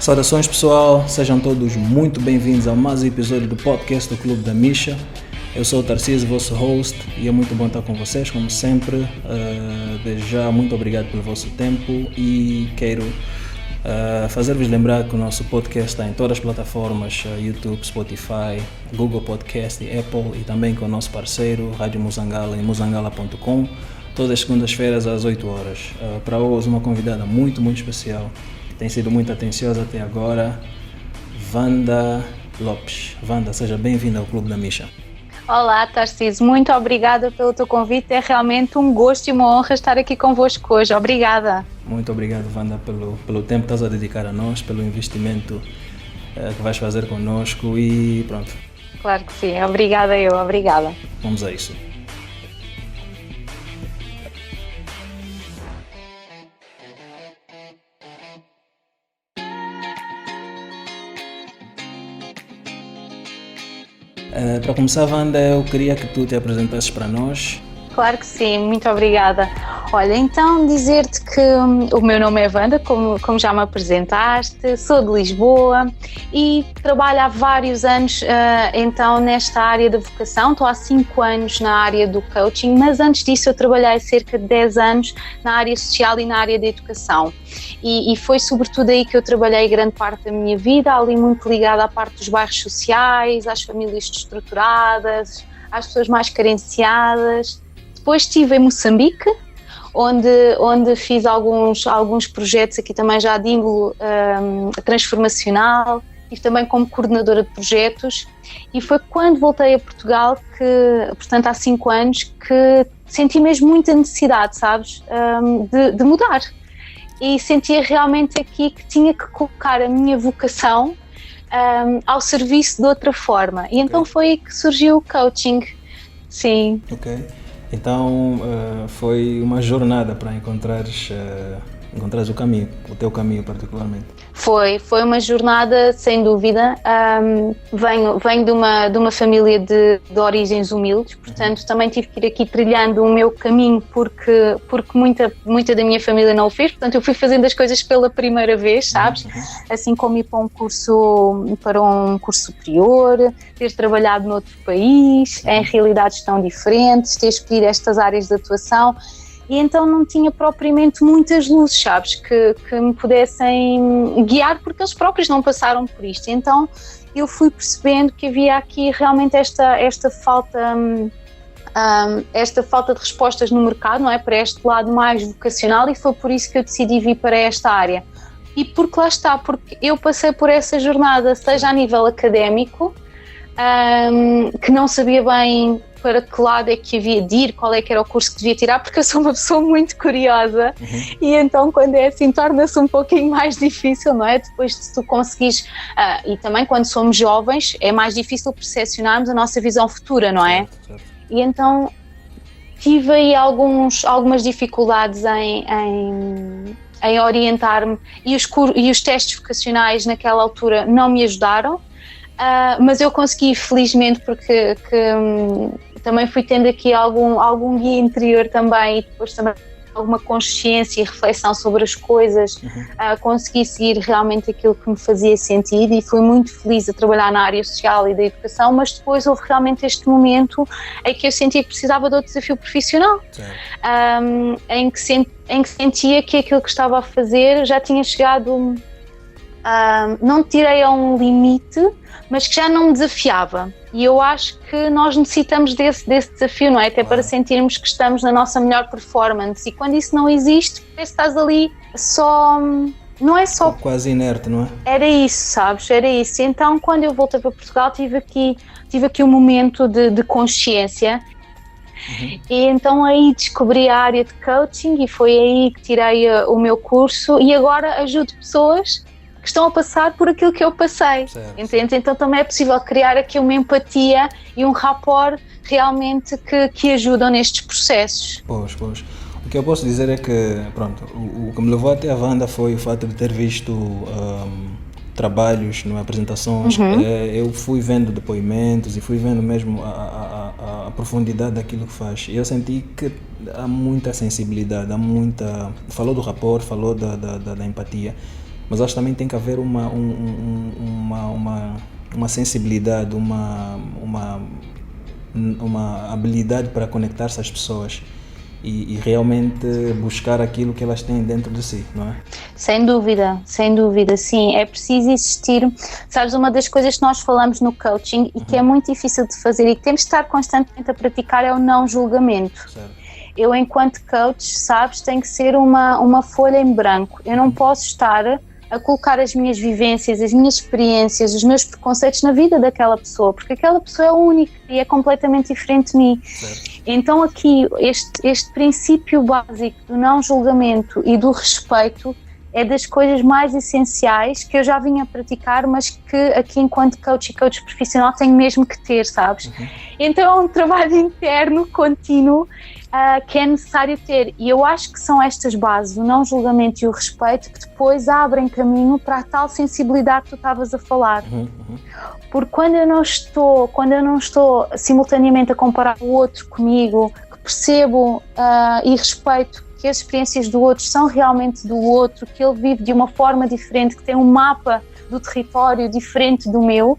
Saudações pessoal, sejam todos muito bem-vindos a mais um episódio do podcast do Clube da Misha. Eu sou o Tarcísio, vosso host, e é muito bom estar com vocês, como sempre. Desde já, muito obrigado pelo vosso tempo e quero fazer-vos lembrar que o nosso podcast está em todas as plataformas, YouTube, Spotify, Google Podcast e Apple, e também com o nosso parceiro, Rádio Muzangala, em muzangala.com, todas as segundas-feiras às 8 horas. Para hoje, uma convidada muito especial, tem sido muito atenciosa até agora, Wanda Lopes. Wanda, seja bem-vinda ao Clube da Misha. Olá, Tarcísio, muito obrigada pelo teu convite, é realmente um gosto e uma honra estar aqui convosco hoje, obrigada. Muito obrigado, Wanda, pelo tempo que estás a dedicar a nós, pelo investimento que vais fazer connosco e pronto. Claro que sim, obrigada. Vamos a isso. Para começar, Wanda, eu queria que tu te apresentasses para nós. Claro que sim, muito obrigada. Olha, então dizer-te que o meu nome é Wanda, como já me apresentaste, sou de Lisboa e trabalho há vários anos então nesta área da vocação. Estou há 5 anos na área do coaching, mas antes disso eu trabalhei cerca de 10 anos na área social e na área da educação. E foi sobretudo aí que eu trabalhei grande parte da minha vida, ali muito ligada à parte dos bairros sociais, às famílias destruturadas, às pessoas mais carenciadas. Depois estive em Moçambique, onde fiz alguns projetos aqui também já de índole transformacional, estive também como coordenadora de projetos, e foi quando voltei a Portugal, portanto há 5 anos, que senti mesmo muita necessidade, sabes, de mudar. E sentia realmente aqui que tinha que colocar a minha vocação ao serviço de outra forma. E então foi aí que surgiu o coaching. Sim. Ok. Então foi uma jornada para encontrares o caminho, o teu caminho particularmente. Foi uma jornada, sem dúvida. Venho de uma família de origens humildes, portanto também tive que ir aqui trilhando o meu caminho porque muita da minha família não o fez, portanto eu fui fazendo as coisas pela primeira vez, sabes? Assim como ir para um curso superior, ter trabalhado noutro país, em realidades tão diferentes, ter escolhido estas áreas de atuação. E então não tinha propriamente muitas luzes, sabes, que me pudessem guiar, porque eles próprios não passaram por isto. Então eu fui percebendo que havia aqui realmente esta falta de respostas no mercado, não é, para este lado mais vocacional, e foi por isso que eu decidi vir para esta área. E porque lá está, porque eu passei por essa jornada, seja a nível académico, que não sabia bem para que lado é que havia de ir, qual é que era o curso que devia tirar, porque eu sou uma pessoa muito curiosa, e então quando é assim torna-se um pouquinho mais difícil, não é? Depois de tu conseguires, e também quando somos jovens é mais difícil percepcionarmos a nossa visão futura, não é? Certo. E então tive aí algumas dificuldades em orientar-me, e os testes vocacionais naquela altura não me ajudaram. Mas eu consegui, felizmente, porque também fui tendo aqui algum guia interior também, e depois também alguma consciência e reflexão sobre as coisas, consegui seguir realmente aquilo que me fazia sentido, e fui muito feliz a trabalhar na área social e da educação, mas depois houve realmente este momento em que eu sentia que precisava de outro desafio profissional, em que sentia que aquilo que estava a fazer já tinha chegado, não tirei a um limite, mas que já não me desafiava, e eu acho que nós necessitamos desse desafio, não é? Até para sentirmos que estamos na nossa melhor performance, e quando isso não existe, parece que estás ali só, não é só... Quase inerte, não é? Era isso, sabes, era isso. Então quando eu voltei para Portugal tive aqui um momento de consciência, e então aí descobri a área de coaching, e foi aí que tirei o meu curso, e agora ajudo pessoas que estão a passar por aquilo que eu passei, entende? Então também é possível criar aqui uma empatia e um rapport realmente que ajudam nestes processos. Pois. O que eu posso dizer é que, pronto, o que me levou até a Wanda foi o fato de ter visto trabalhos, apresentações. Eu fui vendo depoimentos e fui vendo mesmo a profundidade daquilo que faz. E eu senti que há muita sensibilidade, falou do rapport, falou da empatia. mas acho que também tem que haver uma sensibilidade, uma habilidade para conectar-se às pessoas e realmente buscar aquilo que elas têm dentro de si, não é? Sem dúvida, sim, é preciso existir. Sabes, uma das coisas que nós falamos no coaching e que é muito difícil de fazer e que temos de estar constantemente a praticar é o não julgamento. Certo. Eu, enquanto coach, sabes, tem que ser uma folha em branco. Eu não posso estar a colocar as minhas vivências, as minhas experiências, os meus preconceitos na vida daquela pessoa, porque aquela pessoa é única e é completamente diferente de mim. Certo. Então aqui, este princípio básico do não julgamento e do respeito é das coisas mais essenciais que eu já vinha a praticar, mas que aqui enquanto coach e coach profissional tenho mesmo que ter, sabes? Então é um trabalho interno, contínuo, que é necessário ter, e eu acho que são estas bases, o não julgamento e o respeito, que depois abrem caminho para a tal sensibilidade que tu estavas a falar. Porque quando eu não estou simultaneamente a comparar o outro comigo, que percebo e respeito que as experiências do outro são realmente do outro, que ele vive de uma forma diferente, que tem um mapa do território diferente do meu,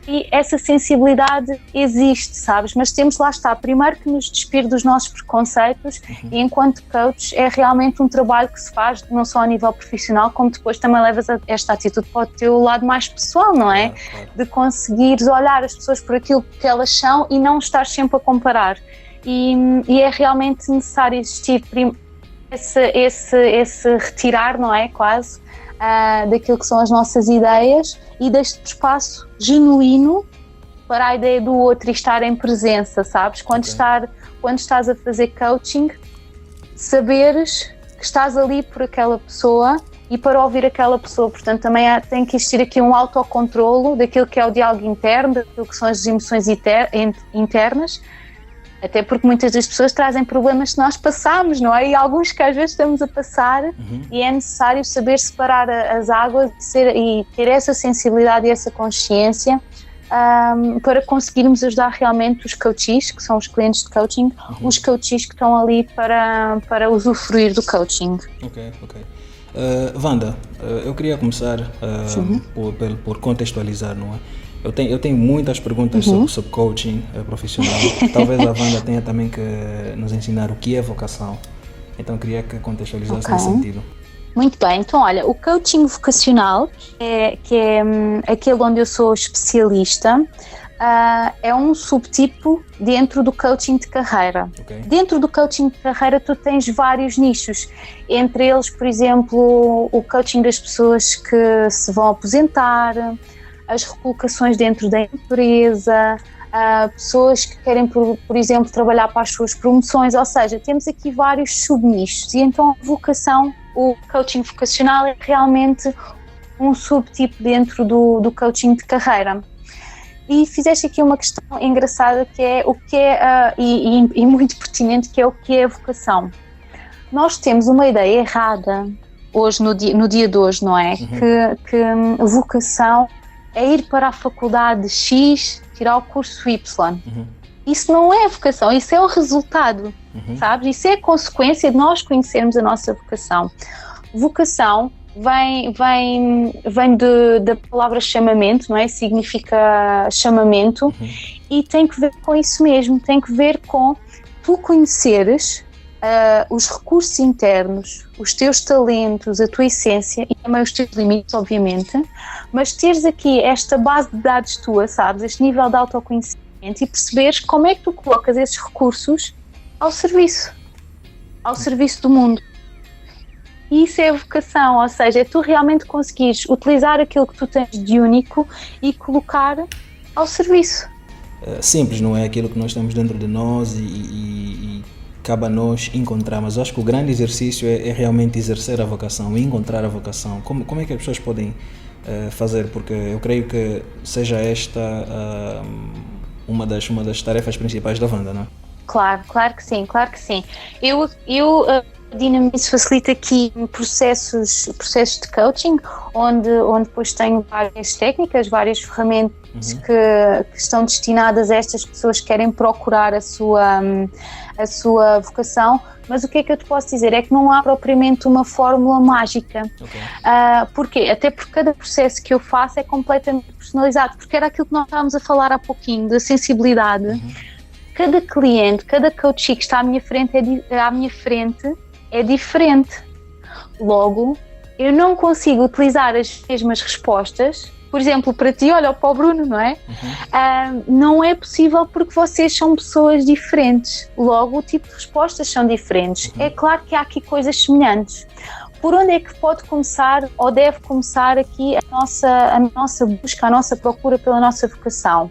e essa sensibilidade existe, sabes? Mas temos, lá está, primeiro que nos despir dos nossos preconceitos e enquanto coach é realmente um trabalho que se faz não só a nível profissional, como depois também levas esta atitude para o teu lado mais pessoal, não é? Claro. De conseguires olhar as pessoas por aquilo que elas são e não estar sempre a comparar. E é realmente necessário existir esse retirar, não é? Quase. Daquilo que são as nossas ideias e deste espaço genuíno para a ideia do outro e estar em presença, sabes? Quando estás a fazer coaching, saberes que estás ali por aquela pessoa e para ouvir aquela pessoa, portanto também tem que existir aqui um autocontrolo daquilo que é o diálogo interno, daquilo que são as emoções internas, até porque muitas das pessoas trazem problemas que nós passamos, não é? E alguns que às vezes estamos a passar e é necessário saber separar as águas e ter essa sensibilidade e essa consciência para conseguirmos ajudar realmente os coaches, que são os clientes de coaching, os coaches que estão ali para usufruir do coaching. Ok. Wanda, eu queria começar por contextualizar, não é? Eu tenho muitas perguntas sobre coaching profissional. Talvez a Wanda tenha também que nos ensinar o que é vocação. Então queria que contextualizasse nesse sentido. Muito bem, então olha, o coaching vocacional, que é aquele onde eu sou especialista, é um subtipo dentro do coaching de carreira. Dentro do coaching de carreira tu tens vários nichos, entre eles, por exemplo, o coaching das pessoas que se vão aposentar, as recolocações dentro da empresa, pessoas que querem, por exemplo, trabalhar para as suas promoções, ou seja, temos aqui vários subnichos e então a vocação, o coaching vocacional é realmente um subtipo dentro do coaching de carreira. E fizeste aqui uma questão engraçada que é o que é, e muito pertinente, que é o que é a vocação. Nós temos uma ideia errada hoje, no dia de hoje, não é? Que a vocação é ir para a faculdade X, tirar o curso Y. Isso não é vocação, isso é o resultado, sabes? Isso é a consequência de nós conhecermos a nossa vocação. Vocação vem da palavra chamamento, não é? Significa chamamento e tem que ver com isso mesmo, tem que ver com tu conheceres os recursos internos, os teus talentos, a tua essência e também os teus limites, obviamente, mas teres aqui esta base de dados tua, sabes, este nível de autoconhecimento e perceberes como é que tu colocas esses recursos ao serviço do mundo. E isso é a vocação, ou seja, é tu realmente conseguires utilizar aquilo que tu tens de único e colocar ao serviço. Simples, não é? Aquilo que nós temos dentro de nós e cabe a nós encontrar, mas eu acho que o grande exercício é realmente exercer a vocação e encontrar a vocação. Como é que as pessoas podem fazer? Porque eu creio que seja esta uma das tarefas principais da Wanda, não é? Claro que sim. Eu Dynamics facilita aqui processos de coaching, onde depois tenho várias técnicas, várias ferramentas que estão destinadas a estas pessoas que querem procurar a sua vocação. Mas o que é que eu te posso dizer? É que não há propriamente uma fórmula mágica. Porquê? Até porque cada processo que eu faço é completamente personalizado, porque era aquilo que nós estávamos a falar há pouquinho, da sensibilidade. Cada cliente, cada coach que está à minha frente é diferente. Logo, eu não consigo utilizar as mesmas respostas. Por exemplo, para ti, olha, para o Bruno, não é? Não é possível porque vocês são pessoas diferentes. Logo, o tipo de respostas são diferentes. É claro que há aqui coisas semelhantes. Por onde é que pode começar ou deve começar aqui a nossa busca, a nossa procura pela nossa vocação?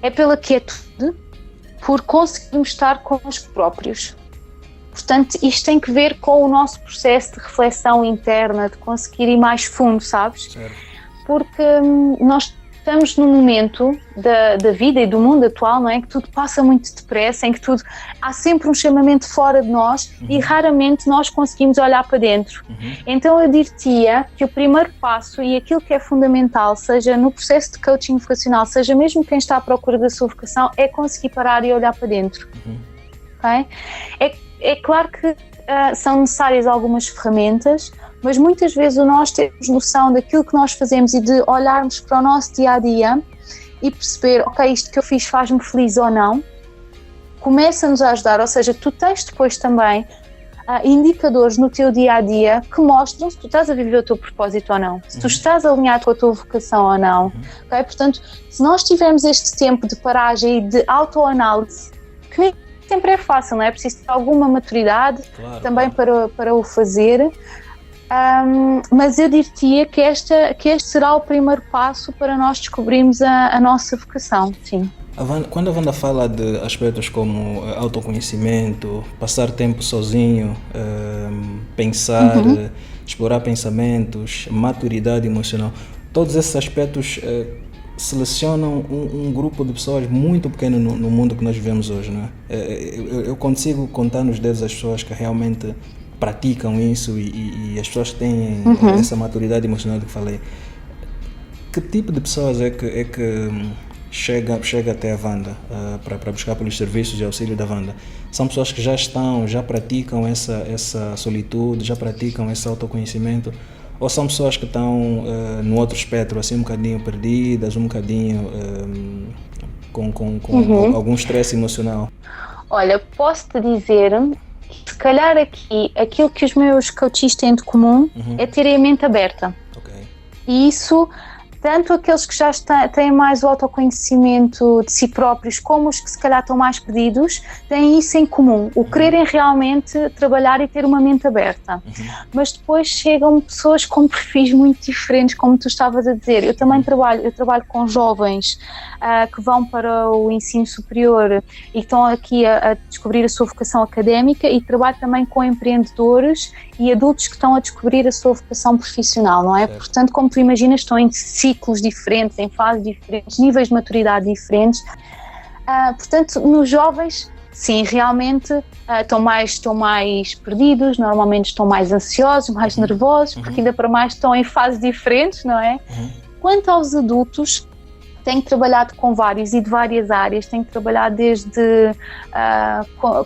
É pela quietude, por conseguirmos estar connosco próprios. Portanto, isto tem que ver com o nosso processo de reflexão interna, de conseguir ir mais fundo, sabes? Certo. Porque nós estamos num momento da vida e do mundo atual, não é? Que tudo passa muito depressa, em que há sempre um chamamento fora de nós e raramente nós conseguimos olhar para dentro. Então eu diria que o primeiro passo e aquilo que é fundamental, seja no processo de coaching vocacional, seja mesmo quem está à procura da sua vocação, é conseguir parar e olhar para dentro. Okay? É claro que são necessárias algumas ferramentas, mas muitas vezes nós temos noção daquilo que nós fazemos e de olharmos para o nosso dia-a-dia e perceber, ok, isto que eu fiz faz-me feliz ou não, começa-nos a ajudar, ou seja, tu tens depois também indicadores no teu dia-a-dia que mostram se tu estás a viver o teu propósito ou não, se tu estás alinhado com a tua vocação ou não. Okay? Portanto, se nós tivermos este tempo de paragem e de autoanálise, que nem sempre é fácil, não é? É preciso ter alguma maturidade também para o fazer. Mas eu diria que este será o primeiro passo para nós descobrirmos a nossa vocação, sim. Quando a Wanda fala de aspectos como autoconhecimento, passar tempo sozinho, pensar, explorar pensamentos, maturidade emocional, todos esses aspectos selecionam um grupo de pessoas muito pequeno no mundo que nós vivemos hoje, não é? Eu consigo contar nos dedos as pessoas que realmente praticam isso e as pessoas que têm essa maturidade emocional que falei. Que tipo de pessoas é que chega até a Wanda para buscar pelos serviços de auxílio da Wanda? São pessoas que já praticam essa solitude, já praticam esse autoconhecimento? Ou são pessoas que estão no outro espectro, assim, um bocadinho perdidas, um bocadinho com algum estresse emocional? Olha, posso-te dizer que se calhar aqui, aquilo que os meus coaches têm de comum é terem a mente aberta. Okay. E isso, tanto aqueles que já têm mais o autoconhecimento de si próprios, como os que se calhar estão mais perdidos, têm isso em comum, o quererem realmente trabalhar e ter uma mente aberta. Mas depois chegam pessoas com perfis muito diferentes, como tu estavas a dizer. Eu também trabalho com jovens que vão para o ensino superior e que estão aqui a descobrir a sua vocação académica, e trabalho também com empreendedores e adultos que estão a descobrir a sua vocação profissional, não é? Certo. Portanto, como tu imaginas, estão em ciclos diferentes, em fases diferentes, níveis de maturidade diferentes. Portanto, nos jovens, sim, realmente estão mais perdidos, normalmente estão mais ansiosos, mais nervosos, porque ainda para mais estão em fases diferentes, não é? Quanto aos adultos, tenho trabalhado com vários e de várias áreas, tenho trabalhado desde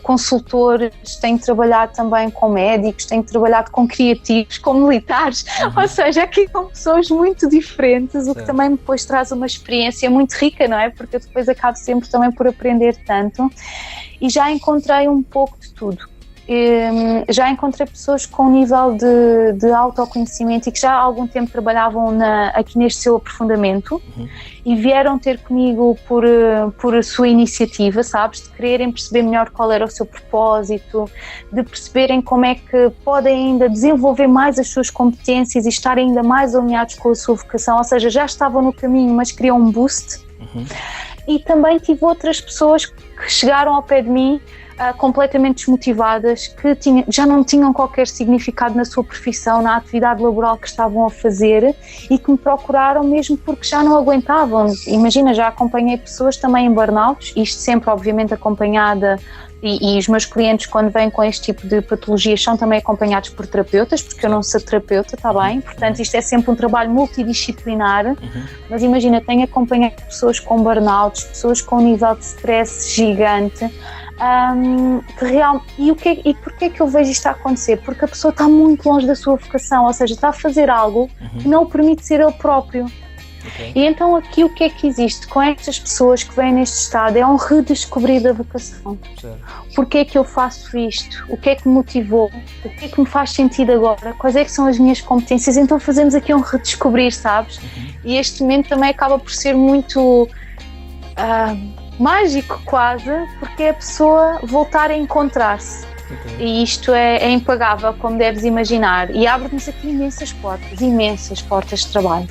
consultores, tenho trabalhado também com médicos, tenho trabalhado com criativos, com militares, ou seja, aqui são pessoas muito diferentes, o que também depois traz uma experiência muito rica, não é? Porque eu depois acabo sempre também por aprender tanto, e já encontrei um pouco de tudo. Já encontrei pessoas com nível de autoconhecimento e que já há algum tempo trabalhavam aqui neste seu aprofundamento e vieram ter comigo por a sua iniciativa, sabes, de quererem perceber melhor qual era o seu propósito, de perceberem como é que podem ainda desenvolver mais as suas competências e estar ainda mais alinhados com a sua vocação, ou seja, já estavam no caminho, mas queriam um boost. E também tive outras pessoas que chegaram ao pé de mim completamente desmotivadas, que já não tinham qualquer significado na sua profissão, na atividade laboral que estavam a fazer, e que me procuraram mesmo porque já não aguentavam. Imagina, já acompanhei pessoas também em burnouts, isto sempre obviamente acompanhada, e os meus clientes, quando vêm com este tipo de patologias, são também acompanhados por terapeutas, porque eu não sou terapeuta, está bem? Portanto, isto é sempre um trabalho multidisciplinar, mas imagina, tenho acompanhado pessoas com burnouts, pessoas com um nível de stress gigante, e porquê que eu vejo isto a acontecer? Porque a pessoa está muito longe da sua vocação, ou seja, está a fazer algo que não o permite ser ele próprio. Okay. E então aqui o que é que existe com estas pessoas que vêm neste estado é um redescobrir da vocação. Porquê é que eu faço isto? O que é que me motivou? O que é que me faz sentido agora? Quais é que são as minhas competências? Então fazemos aqui um redescobrir, sabes? E este momento também acaba por ser muito mágico quase, porque é a pessoa voltar a encontrar-se. Okay. E isto é impagável, como deves imaginar, e abre-nos aqui imensas portas de trabalho.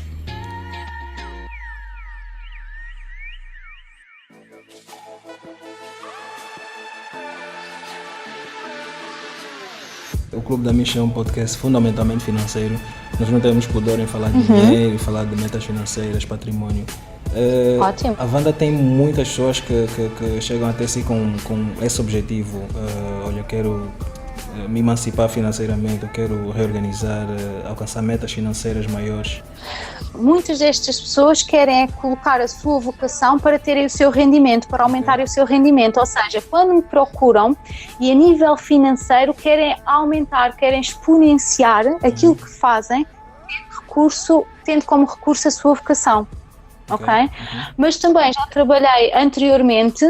O Clube da Misha é um podcast fundamentalmente financeiro. Nós não temos pudor em falar de dinheiro, falar de metas financeiras, património. Ótimo. A Wanda tem muitas pessoas que chegam até si com esse objetivo. Olha, eu quero me emancipar financeiramente, eu quero reorganizar, alcançar metas financeiras maiores. Muitas destas pessoas querem colocar a sua vocação para terem o seu rendimento, para aumentarem o seu rendimento, ou seja, quando me procuram e a nível financeiro querem aumentar, querem exponenciar aquilo que fazem, tendo como recurso a sua vocação, ok? Mas também já trabalhei anteriormente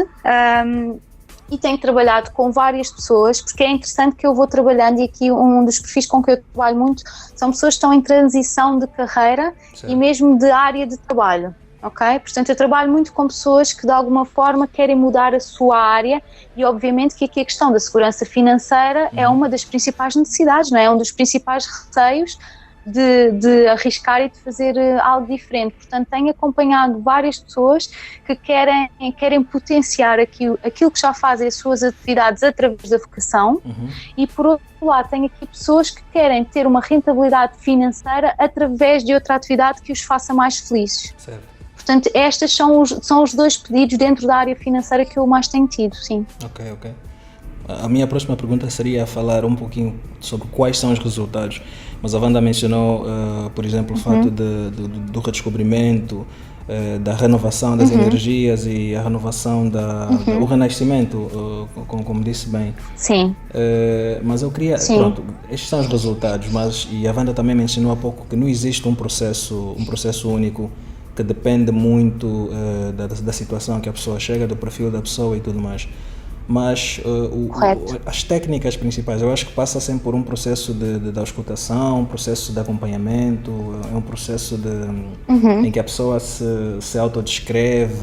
e tenho trabalhado com várias pessoas, porque é interessante que eu vou trabalhando, e aqui um dos perfis com que eu trabalho muito são pessoas que estão em transição de carreira e mesmo de área de trabalho, ok? Portanto, eu trabalho muito com pessoas que de alguma forma querem mudar a sua área, e obviamente que aqui a questão da segurança financeira é uma das principais necessidades, não é? É um dos principais receios de arriscar e de fazer algo diferente. Portanto, tenho acompanhado várias pessoas que querem potenciar aquilo que já fazem as suas atividades através da vocação, e por outro lado tenho aqui pessoas que querem ter uma rentabilidade financeira através de outra atividade que os faça mais felizes. Certo. Portanto, estes são os dois pedidos dentro da área financeira que eu mais tenho tido, sim. Ok. A minha próxima pergunta seria falar um pouquinho sobre quais são os resultados, mas a Wanda mencionou, por exemplo, o fato do redescobrimento, da renovação das energias e a renovação do renascimento, como disse bem. Sim. Mas eu queria, pronto, estes são os resultados, e a Wanda também mencionou há pouco que não existe um processo único, que depende muito da situação que a pessoa chega, do perfil da pessoa e tudo mais. Mas as técnicas principais, eu acho que passa sempre por um processo da auscultação, um processo de acompanhamento, é um processo em que a pessoa se autodescreve.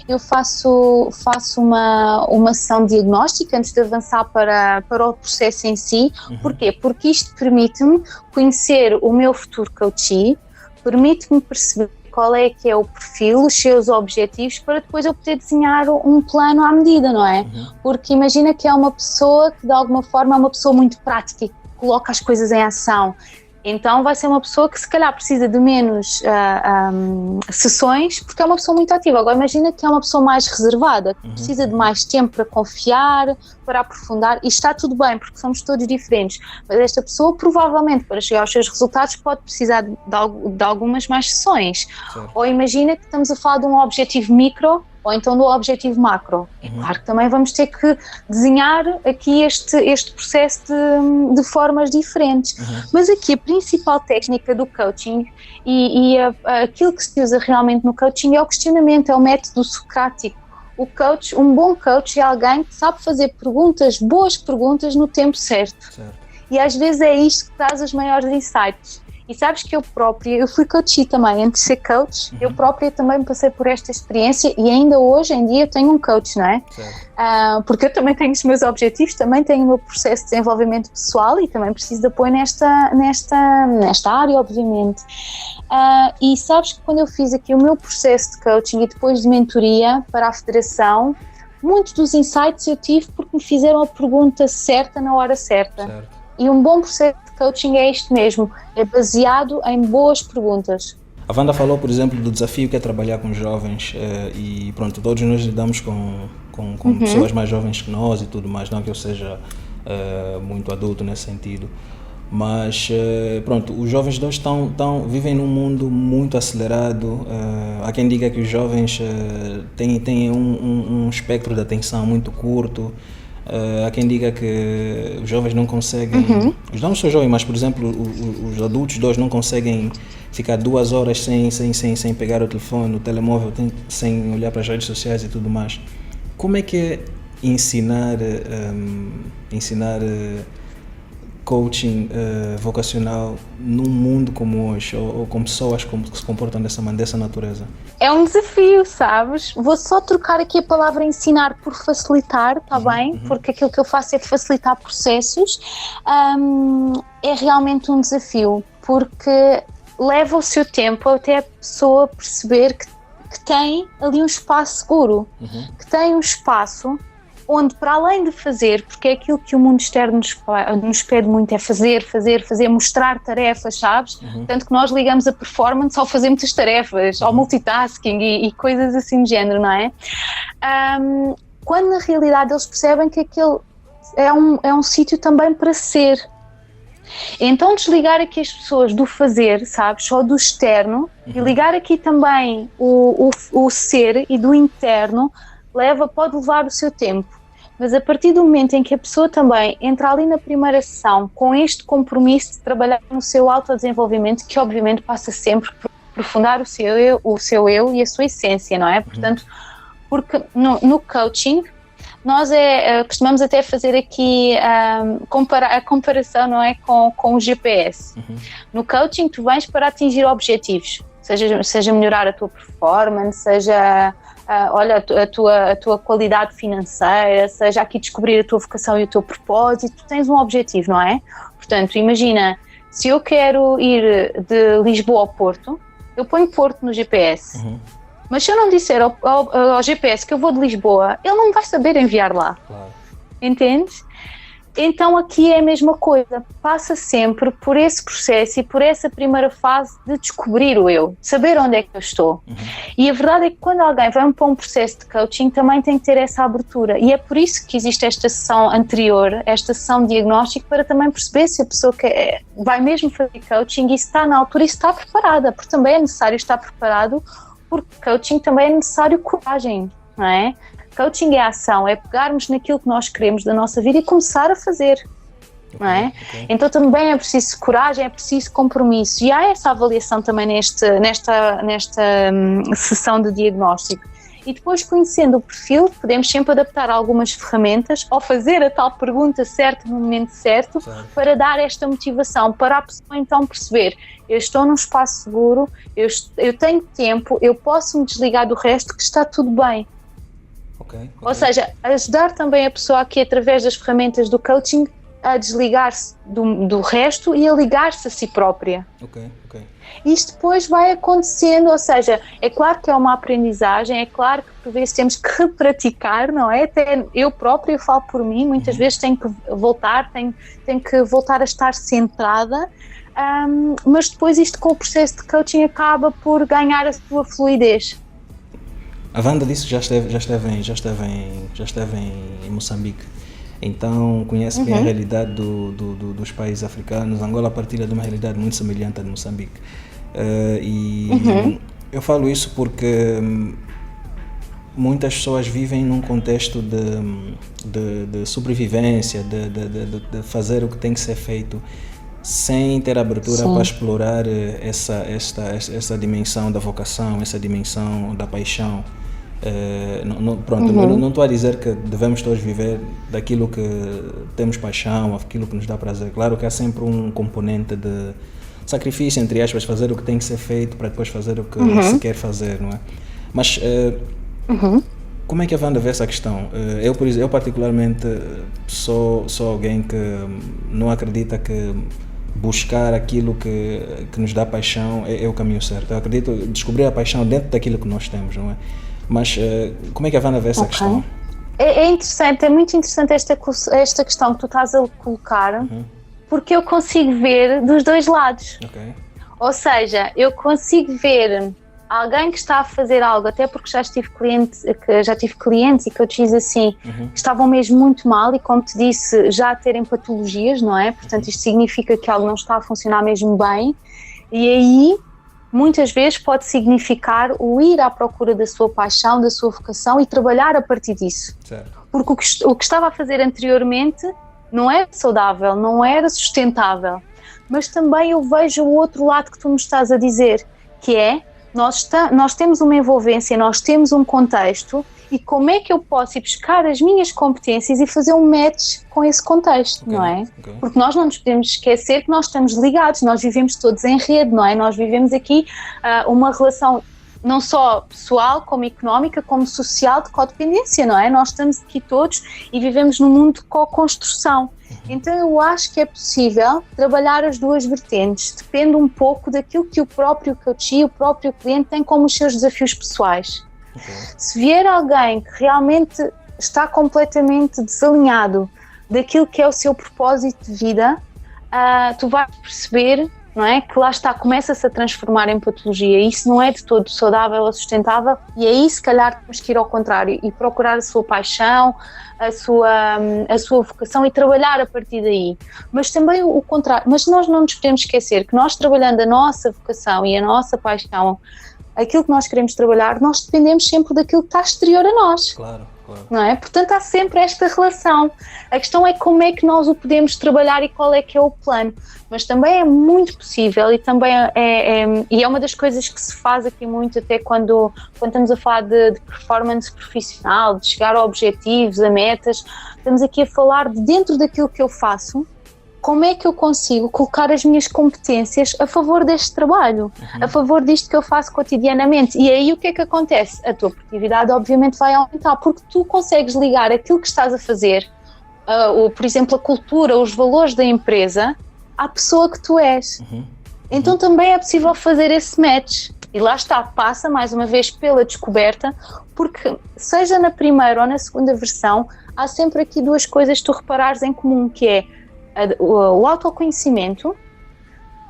Eu faço uma sessão diagnóstica antes de avançar para o processo em si. Porquê? Porque isto permite-me conhecer o meu futuro coachee, permite-me perceber qual é que é o perfil, os seus objetivos, para depois eu poder desenhar um plano à medida, não é? Porque imagina que é uma pessoa que de alguma forma é uma pessoa muito prática e coloca as coisas em ação. Então vai ser uma pessoa que se calhar precisa de menos sessões, porque é uma pessoa muito ativa. Agora imagina que é uma pessoa mais reservada, que precisa de mais tempo para confiar, para aprofundar, e está tudo bem, porque somos todos diferentes. Mas esta pessoa provavelmente, para chegar aos seus resultados, pode precisar de algumas mais sessões. Certo. Ou imagina que estamos a falar de um objetivo micro, ou então do objetivo macro. É claro que também vamos ter que desenhar aqui este processo de formas diferentes. Mas aqui a principal técnica do coaching e aquilo que se usa realmente no coaching é o questionamento, é o método socrático. Um bom coach é alguém que sabe fazer boas perguntas no tempo certo. E às vezes é isto que traz os maiores insights. E sabes que eu fui coach também, antes de ser coach, eu própria também passei por esta experiência, e ainda hoje em dia tenho um coach, não é? Porque eu também tenho os meus objetivos, também tenho o meu processo de desenvolvimento pessoal e também preciso de apoio nesta área, obviamente. E sabes que quando eu fiz aqui o meu processo de coaching e depois de mentoria para a federação, muitos dos insights eu tive porque me fizeram a pergunta certa na hora certa. Certo. E um bom processo de coaching é isto mesmo, é baseado em boas perguntas. A Wanda falou, por exemplo, do desafio que é trabalhar com jovens e pronto, todos nós lidamos com pessoas mais jovens que nós e tudo mais, não que eu seja muito adulto nesse sentido, mas pronto, os jovens de hoje vivem num mundo muito acelerado. Há quem diga que os jovens têm um espectro de atenção muito curto. Há quem diga que os jovens não conseguem, não só jovens, mas por exemplo os adultos de hoje não conseguem ficar 2 horas sem pegar o telefone, o telemóvel, sem olhar para as redes sociais e tudo mais. Como é que é ensinar coaching vocacional num mundo como hoje, ou com pessoas que se comportam dessa natureza? É um desafio, sabes? Vou só trocar aqui a palavra ensinar por facilitar, está bem? Porque aquilo que eu faço é facilitar processos. É realmente um desafio, porque leva o seu tempo até a pessoa perceber que tem ali um espaço seguro, que tem um espaço onde, para além de fazer, porque é aquilo que o mundo externo nos pede muito, é fazer, mostrar tarefas, sabes? Tanto que nós ligamos a performance ao fazer muitas tarefas, ao multitasking e coisas assim do género, não é? Quando na realidade eles percebem que aquele é um sítio também para ser. Então desligar aqui as pessoas do fazer, sabes, só do externo, e ligar aqui também o ser e do interno, pode levar o seu tempo, mas a partir do momento em que a pessoa também entra ali na primeira sessão com este compromisso de trabalhar no seu autodesenvolvimento, que obviamente passa sempre por aprofundar o seu eu e a sua essência, não é? Portanto, porque no coaching nós costumamos até fazer aqui a comparação, não é, com o GPS. No coaching tu vens para atingir objetivos, seja melhorar a tua performance, seja a tua qualidade financeira, seja aqui descobrir a tua vocação e o teu propósito. Tu tens um objetivo, não é? Portanto, imagina, se eu quero ir de Lisboa ao Porto, eu ponho Porto no GPS. Mas se eu não disser ao GPS que eu vou de Lisboa, ele não vai saber enviar lá. Claro. Entendes? Então aqui é a mesma coisa, passa sempre por esse processo e por essa primeira fase de descobrir o eu, saber onde é que eu estou. E a verdade é que quando alguém vai para um processo de coaching também tem que ter essa abertura, e é por isso que existe esta sessão anterior, esta sessão de diagnóstico, para também perceber se a pessoa vai mesmo fazer coaching e se está na altura e se está preparada, porque também é necessário estar preparado, porque coaching também é necessário coragem, não é? Coaching é ação, é pegarmos naquilo que nós queremos da nossa vida e começar a fazer, não é? Então também é preciso coragem, é preciso compromisso, e há essa avaliação também nesta sessão de diagnóstico. E depois, conhecendo o perfil, podemos sempre adaptar algumas ferramentas ou fazer a tal pergunta certa no momento certo, para dar esta motivação, para a pessoa então perceber: eu estou num espaço seguro, eu tenho tempo, eu posso me desligar do resto, que está tudo bem. Ou seja, ajudar também a pessoa aqui, através das ferramentas do coaching, a desligar-se do resto e a ligar-se a si própria. Isto depois vai acontecendo, ou seja, é claro que é uma aprendizagem, é claro que por vezes temos que repraticar, não é? Até eu própria, eu falo por mim, muitas vezes tenho que voltar a estar centrada, mas depois isto, com o processo de coaching, acaba por ganhar a sua fluidez. A Wanda disse que já esteve em Moçambique, então conhece bem a realidade dos países africanos. Angola partilha de uma realidade muito semelhante à de Moçambique. Eu falo isso porque muitas pessoas vivem num contexto de sobrevivência, de fazer o que tem que ser feito, sem ter abertura para explorar essa dimensão da vocação, essa dimensão da paixão. Não estou a dizer que devemos todos viver daquilo que temos paixão, aquilo que nos dá prazer. Claro que há sempre um componente de sacrifício, entre aspas, fazer o que tem que ser feito para depois fazer o que se quer fazer, não é? Mas como é que a Wanda vê essa questão? Eu particularmente sou alguém que não acredita que buscar aquilo que nos dá paixão é o caminho certo. Eu acredito descobrir a paixão dentro daquilo que nós temos, não é? Mas como é que a Wanda vê essa questão? É interessante, é muito interessante esta questão que tu estás a colocar, porque eu consigo ver dos dois lados. Ok. Ou seja, eu consigo ver alguém que está a fazer algo, até porque já tive clientes e coaches assim, que estavam mesmo muito mal e, como te disse, já a terem patologias, não é? Portanto, isto significa que algo não está a funcionar mesmo bem, e aí muitas vezes pode significar o ir à procura da sua paixão, da sua vocação e trabalhar a partir disso. Certo. Porque o que estava a fazer anteriormente não era saudável, não era sustentável. Mas também eu vejo o outro lado que tu me estás a dizer, que é, nós temos uma envolvência, nós temos um contexto, e como é que eu posso ir buscar as minhas competências e fazer um match com esse contexto, não é? Okay. Porque nós não nos podemos esquecer que nós estamos ligados, nós vivemos todos em rede, não é? Nós vivemos aqui uma relação não só pessoal, como económica, como social, de codependência, não é? Nós estamos aqui todos e vivemos num mundo de co-construção. Então eu acho que é possível trabalhar as duas vertentes, depende um pouco daquilo que o próprio coach, o próprio cliente tem como os seus desafios pessoais. Okay. Se vier alguém que realmente está completamente desalinhado daquilo que é o seu propósito de vida, tu vais perceber, não é, que lá está, começa-se a transformar em patologia, e isso não é de todo saudável ou sustentável, e aí se calhar temos que ir ao contrário e procurar a sua paixão, a sua vocação e trabalhar a partir daí. Mas também o contrário, mas nós não nos podemos esquecer que nós, trabalhando a nossa vocação e a nossa paixão, aquilo que nós queremos trabalhar, nós dependemos sempre daquilo que está exterior a nós. Claro. Não é? Portanto, há sempre esta relação. A questão é como é que nós o podemos trabalhar e qual é que é o plano. Mas também é muito possível, e também é uma das coisas que se faz aqui muito, até quando estamos a falar de performance profissional, de chegar a objetivos, a metas, estamos aqui a falar de dentro daquilo que eu faço, como é que eu consigo colocar as minhas competências a favor deste trabalho, a favor disto que eu faço cotidianamente. E aí o que é que acontece? A tua produtividade obviamente vai aumentar, porque tu consegues ligar aquilo que estás a fazer, por exemplo, a cultura, os valores da empresa, à pessoa que tu és. Então também é possível fazer esse match. E lá está, passa mais uma vez pela descoberta, porque seja na primeira ou na segunda versão, há sempre aqui duas coisas que tu reparares em comum, que é o autoconhecimento,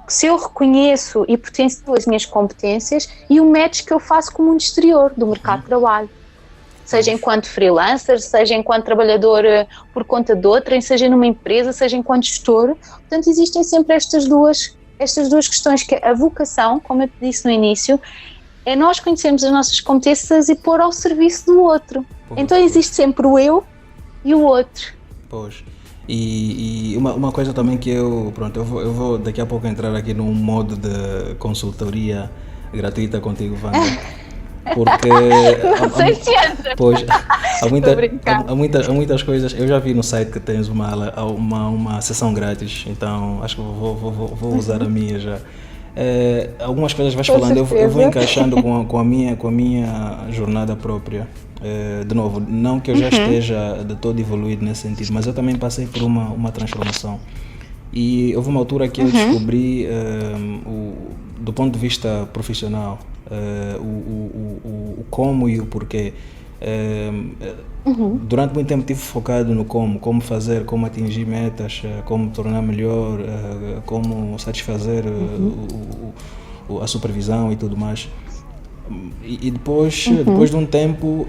que se eu reconheço e potencio as minhas competências, e o match que eu faço com o mundo exterior do mercado de trabalho, seja enquanto freelancer, seja enquanto trabalhador por conta de outrem, seja numa empresa, seja enquanto gestor. Portanto, existem sempre estas duas questões, que a vocação, como eu te disse no início, é nós conhecermos as nossas competências e pôr ao serviço do outro. Então existe sempre o eu e o outro. Pois. E uma coisa também que eu vou daqui a pouco entrar aqui num modo de consultoria gratuita contigo, Wanda, porque não sei se entra. Pois, há muitas coisas. Eu já vi no site que tens uma sessão grátis, então acho que vou usar a minha já. Algumas coisas vais falando, eu vou encaixando com a minha jornada própria. De novo, não que eu já esteja de todo evoluído nesse sentido, mas eu também passei por uma transformação. E houve uma altura que eu descobri, do ponto de vista profissional, o como e o porquê. Durante muito tempo estive focado no como fazer, como atingir metas, como tornar melhor, como satisfazer a supervisão e tudo mais. E depois de um tempo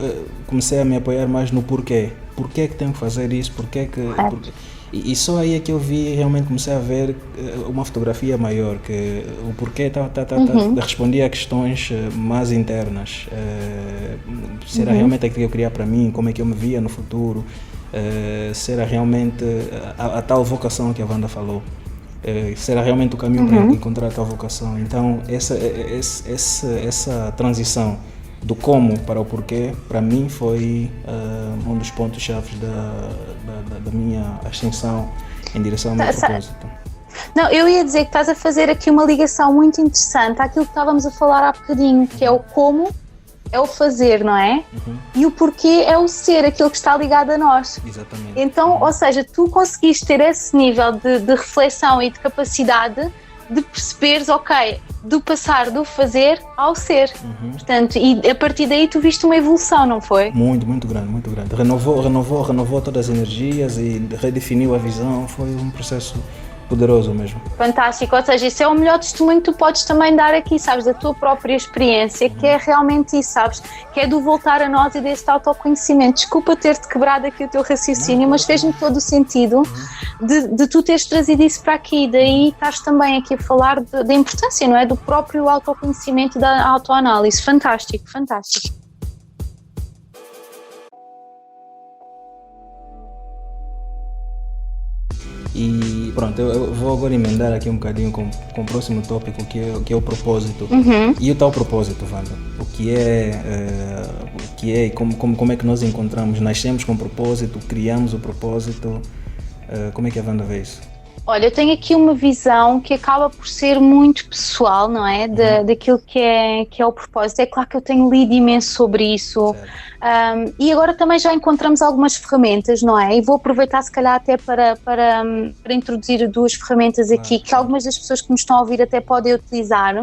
comecei a me apoiar mais no porquê. Porquê que tenho que fazer isso? Porquê. E só aí é que eu vi, realmente comecei a ver uma fotografia maior, que o porquê respondia a questões mais internas. Se era realmente aquilo que eu queria para mim, como é que eu me via no futuro, se era realmente a tal vocação que a Wanda falou. Será realmente o caminho para encontrar a tal vocação. Então essa transição do como para o porquê, para mim foi um dos pontos-chave da minha ascensão em direção ao meu propósito. Não, eu ia dizer que estás a fazer aqui uma ligação muito interessante àquilo que estávamos a falar há bocadinho, que é o como é o fazer, não é? E o porquê é o ser, aquilo que está ligado a nós. Exatamente. Então, ou seja, tu conseguiste ter esse nível de reflexão e de capacidade de perceberes, ok, do passar do fazer ao ser. Portanto, e a partir daí tu viste uma evolução, não foi? Muito, muito grande, muito grande. Renovou todas as energias e redefiniu a visão. Foi um processo poderoso mesmo. Fantástico, ou seja, isso é o melhor testemunho que tu podes também dar aqui, sabes, da tua própria experiência, que é realmente isso, sabes, que é do voltar a nós e deste autoconhecimento. Desculpa ter-te quebrado aqui o teu raciocínio, mas fez-me todo o sentido de tu teres trazido isso para aqui, daí estás também aqui a falar da importância, não é, do próprio autoconhecimento e da autoanálise. Fantástico, fantástico. E pronto, eu vou agora emendar aqui um bocadinho com o próximo tópico, que é o propósito. E o tal propósito, Wanda? O que é e como é que nós encontramos? Nascemos com propósito, criamos o propósito, como é que a Wanda vê isso? Olha, eu tenho aqui uma visão que acaba por ser muito pessoal, não é? Daquilo que é o propósito. É claro que eu tenho lido imenso sobre isso. E agora também já encontramos algumas ferramentas, não é? E vou aproveitar se calhar até para introduzir duas ferramentas aqui, que algumas das pessoas que nos estão a ouvir até podem utilizar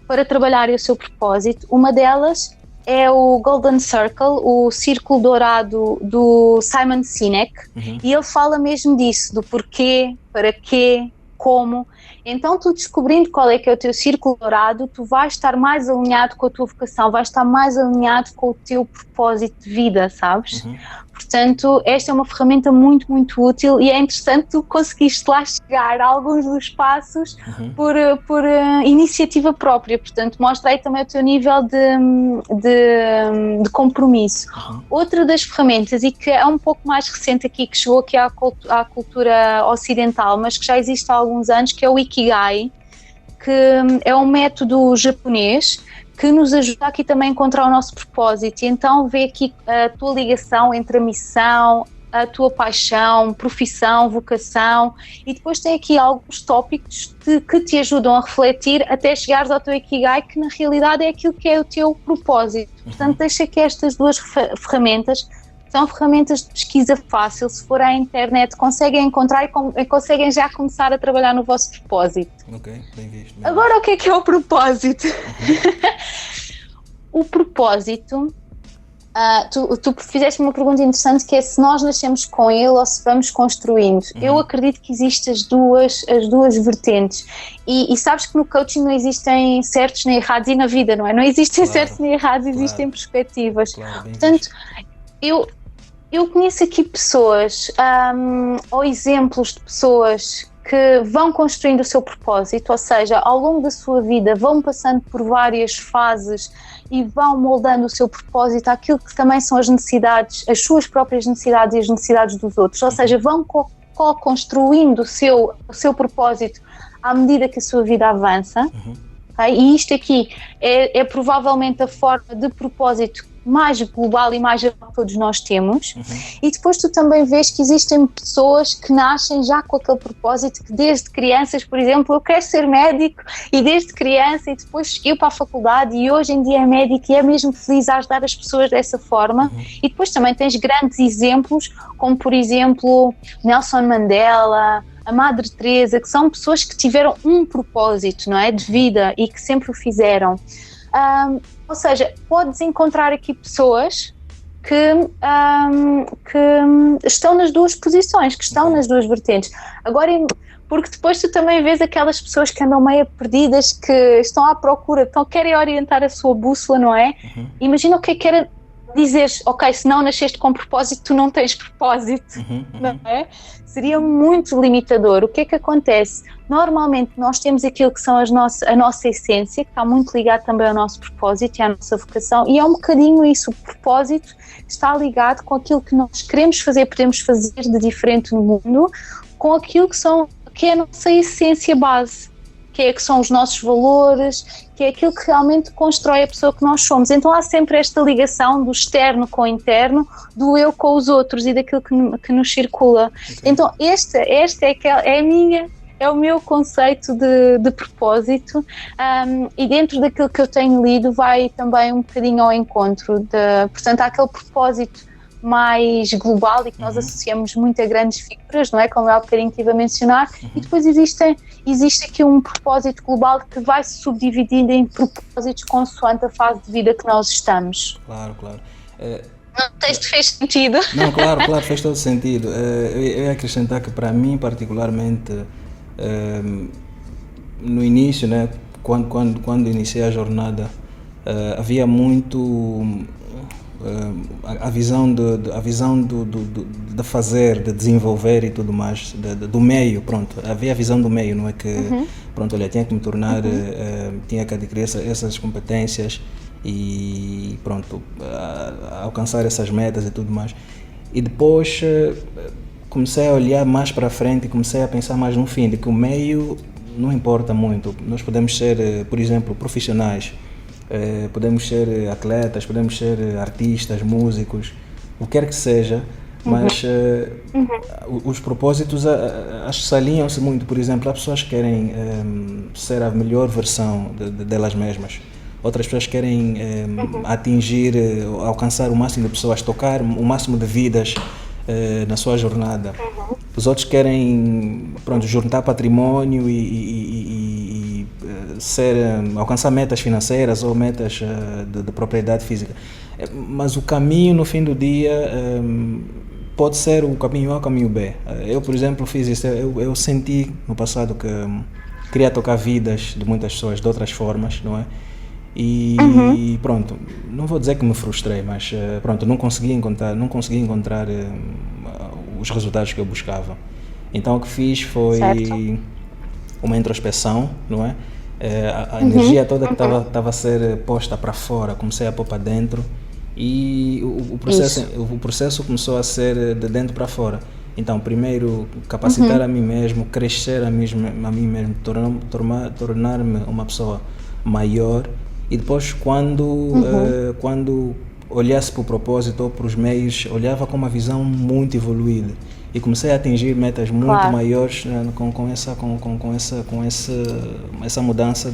para trabalharem o seu propósito. Uma delas é o Golden Circle, o Círculo Dourado do Simon Sinek, e ele fala mesmo disso, do porquê, para quê, como. Então tu descobrindo qual é que é o teu círculo dourado, tu vais estar mais alinhado com a tua vocação, vais estar mais alinhado com o teu propósito de vida, sabes? Portanto, esta é uma ferramenta muito, muito útil e é interessante tu conseguiste lá chegar a alguns dos passos por iniciativa própria, portanto mostra aí também o teu nível de compromisso. Outra das ferramentas, e que é um pouco mais recente aqui, que chegou aqui à cultura ocidental, mas que já existe há alguns anos, que é o Ikigai, que é um método japonês que nos ajuda aqui também a encontrar o nosso propósito, e então vê aqui a tua ligação entre a missão, a tua paixão, profissão, vocação, e depois tem aqui alguns tópicos que te ajudam a refletir até chegares ao teu Ikigai, que na realidade é aquilo que é o teu propósito. Portanto, deixa aqui estas duas ferramentas. São ferramentas de pesquisa fácil, se for à internet conseguem encontrar e conseguem já começar a trabalhar no vosso propósito. Ok, bem visto. Agora o que é o propósito? O propósito, tu fizeste uma pergunta interessante, que é se nós nascemos com ele ou se vamos construindo. Eu acredito que existem as duas vertentes, e sabes que no coaching não existem certos nem errados, e na vida, não é? Não existem certos nem errados, existem perspectivas. Portanto, eu conheço aqui pessoas, ou exemplos de pessoas que vão construindo o seu propósito, ou seja, ao longo da sua vida vão passando por várias fases e vão moldando o seu propósito àquilo que também são as necessidades, as suas próprias necessidades e as necessidades dos outros, ou seja, vão co-construindo o seu propósito à medida que a sua vida avança. Okay? E isto aqui é provavelmente a forma de propósito mais global e mais geral que todos nós temos. E depois tu também vês que existem pessoas que nascem já com aquele propósito, que desde crianças, por exemplo, eu quero ser médico, e desde criança, e depois cheguei para a faculdade e hoje em dia é médico e é mesmo feliz a ajudar as pessoas dessa forma. E depois também tens grandes exemplos, como por exemplo Nelson Mandela, a Madre Teresa, que são pessoas que tiveram um propósito, não é, de vida, e que sempre o fizeram. Ou seja, podes encontrar aqui pessoas que estão nas duas posições, que estão nas duas vertentes. Agora, porque depois tu também vês aquelas pessoas que andam meio perdidas, que estão à procura, querem orientar a sua bússola, não é? Imagina o que era dizeres, ok, se não nasceste com propósito, tu não tens propósito, não é? Seria muito limitador. O que é que acontece? Normalmente nós temos aquilo que são a nossa essência, que está muito ligado também ao nosso propósito e à nossa vocação, e é um bocadinho isso, o propósito está ligado com aquilo que nós queremos fazer, podemos fazer de diferente no mundo, com aquilo que é a nossa essência base, que são os nossos valores, que é aquilo que realmente constrói a pessoa que nós somos. Então há sempre esta ligação do externo com o interno, do eu com os outros e daquilo que nos circula. Então este é o meu conceito de propósito, e dentro daquilo que eu tenho lido vai também um bocadinho ao encontro, portanto há aquele propósito mais global e que nós associamos muito a grandes figuras, não é? Como eu há bocadinho estive a mencionar, e depois existe aqui um propósito global que vai se subdividindo em propósitos consoante a fase de vida que nós estamos. Claro. Não sei se fez sentido. Não, claro, fez todo sentido. Eu ia acrescentar que para mim particularmente, no início, né, quando iniciei a jornada, havia muito a visão de fazer, de desenvolver e tudo mais, do meio, pronto. Havia a visão do meio, não é que, pronto, olha, tinha que me tornar, tinha que adquirir essas competências e, pronto, alcançar essas metas e tudo mais. E depois comecei a olhar mais para frente e comecei a pensar mais no fim, de que o meio não importa muito. Nós podemos ser, por exemplo, profissionais, podemos ser atletas, podemos ser artistas, músicos, o que quer que seja, mas os propósitos acho que se alinham-se muito. Por exemplo, há pessoas que querem ser a melhor versão delas mesmas, outras pessoas querem atingir, alcançar o máximo de pessoas, tocar o máximo de vidas na sua jornada. Os outros querem, pronto, juntar património e alcançar metas financeiras ou metas de propriedade física. Mas o caminho, no fim do dia, pode ser o caminho A ou o caminho B. Eu, por exemplo, fiz isso. Eu senti no passado que queria tocar vidas de muitas pessoas de outras formas, não é? E pronto, não vou dizer que me frustrei, mas pronto, não consegui encontrar os resultados que eu buscava. Então o que fiz foi uma introspeção, não é? A energia toda que estava a ser posta para fora, comecei a pôr para dentro e o processo começou a ser de dentro para fora. Então, primeiro, capacitar a mim mesmo, crescer a mim mesmo, tornar-me uma pessoa maior. E depois, quando olhasse para o propósito ou para os meios, olhava com uma visão muito evoluída e comecei a atingir metas muito maiores com essa mudança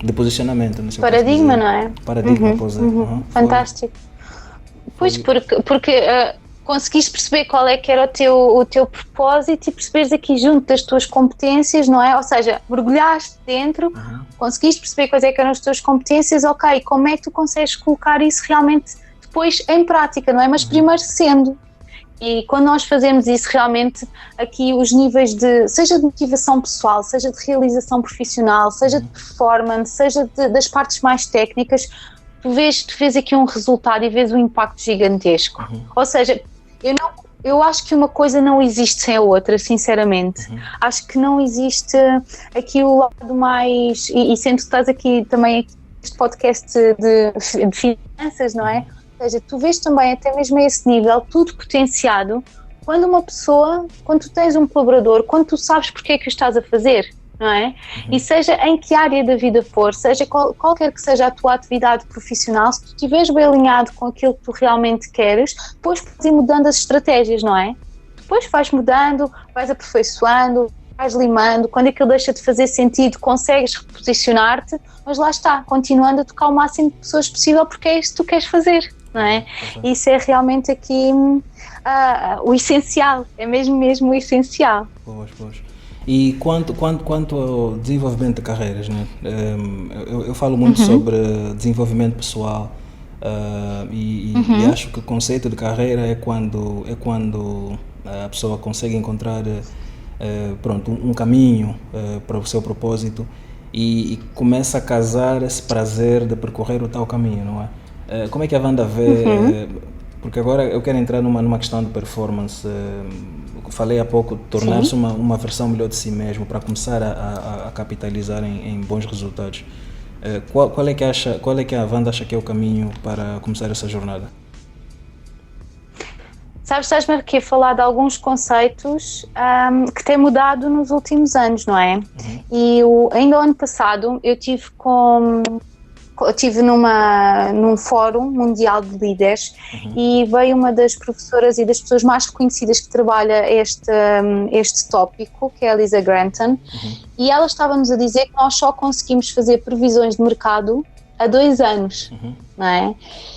de posicionamento. Paradigma, não é? Paradigma, Fantástico. Pois, porque conseguiste perceber qual é que era o teu propósito e perceberes aqui junto das tuas competências, não é? Ou seja, mergulhaste dentro, conseguiste perceber quais é que eram as tuas competências, ok, como é que tu consegues colocar isso realmente depois em prática, não é? Mas primeiro sendo. E quando nós fazemos isso realmente, aqui os níveis seja de motivação pessoal, seja de realização profissional, seja de performance, seja das partes mais técnicas, tu vês aqui um resultado e vês um impacto gigantesco. Ou seja, eu acho que uma coisa não existe sem a outra, sinceramente. Acho que não existe aqui o lado mais... E sendo que estás aqui também este podcast de finanças, não é? Ou seja, tu vês também até mesmo a esse nível, tudo potenciado, quando tu tens um colaborador, quando tu sabes porque é que o estás a fazer, não é? E seja em que área da vida for, seja qualquer que seja a tua atividade profissional, se tu estiveres bem alinhado com aquilo que tu realmente queres, depois podes ir mudando as estratégias, não é? Depois vais mudando, vais aperfeiçoando, vais limando, quando aquilo deixa de fazer sentido, consegues reposicionar-te, mas lá está, continuando a tocar o máximo de pessoas possível porque é isso que tu queres fazer, não é? Isso é realmente aqui o essencial, é mesmo o essencial. Pois. E quanto ao desenvolvimento de carreiras, né? Eu falo muito sobre desenvolvimento pessoal e acho que o conceito de carreira é quando a pessoa consegue encontrar um caminho para o seu propósito e começa a casar esse prazer de percorrer o tal caminho, não é? Como é que a Wanda vê? Porque agora eu quero entrar numa questão de performance. Falei há pouco, tornar-se uma versão melhor de si mesmo para começar a capitalizar em bons resultados. Qual é que a Wanda acha que é o caminho para começar essa jornada? Sabes, estás-me aqui a falar de alguns conceitos que têm mudado nos últimos anos, não é? E ainda o ano passado eu estive num fórum mundial de líderes e veio uma das professoras e das pessoas mais reconhecidas que trabalha este tópico, que é a Lisa Granton, e ela estava-nos a dizer que nós só conseguimos fazer previsões de mercado a 2 anos, não é?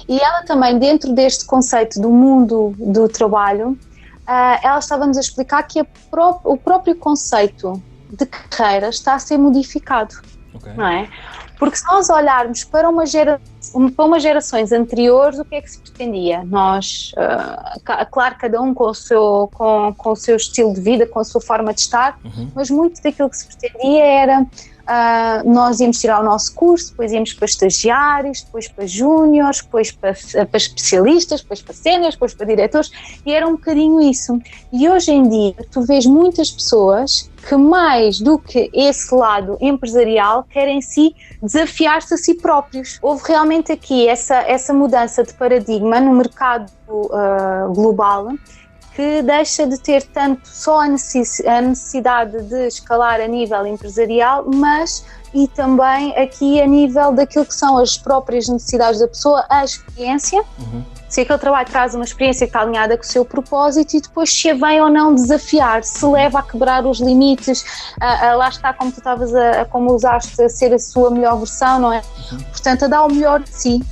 E ela também, dentro deste conceito do mundo do trabalho, ela estava-nos a explicar que o próprio conceito de carreira está a ser modificado, não é? Porque se nós olharmos para umas gerações anteriores, o que é que se pretendia? Nós, claro, cada um com o seu estilo de vida, com a sua forma de estar, mas muito daquilo que se pretendia era nós íamos tirar o nosso curso, depois íamos para estagiários, depois para júniores, depois para especialistas, depois para séniores, depois para diretores, e era um bocadinho isso. E hoje em dia tu vês muitas pessoas que, mais do que esse lado empresarial, querem desafiar-se a si próprios. Houve realmente aqui essa mudança de paradigma no mercado global, que deixa de ter tanto só a necessidade de escalar a nível empresarial, mas e também aqui a nível daquilo que são as próprias necessidades da pessoa, a experiência, se aquele trabalho traz uma experiência que está alinhada com o seu propósito, e depois se a vem ou não desafiar, se leva a quebrar os limites, lá está, como tu estavas como usaste, a ser a sua melhor versão, não é? Portanto, a dar o melhor de si.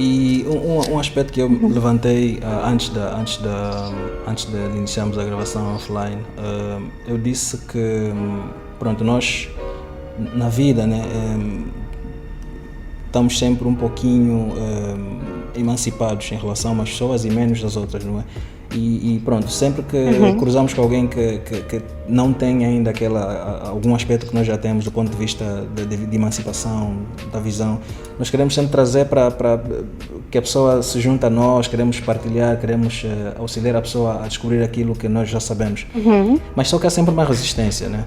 E um aspecto que eu levantei antes de iniciarmos a gravação offline, eu disse que, pronto, nós na vida, né, estamos sempre um pouquinho emancipados em relação a umas pessoas e menos das outras, não é? E pronto, sempre que cruzamos com alguém que não tem ainda algum aspecto que nós já temos do ponto de vista de emancipação, da visão, nós queremos sempre trazer para que a pessoa se junte a nós, queremos partilhar, queremos auxiliar a pessoa a descobrir aquilo que nós já sabemos. Mas só que há sempre uma resistência, né?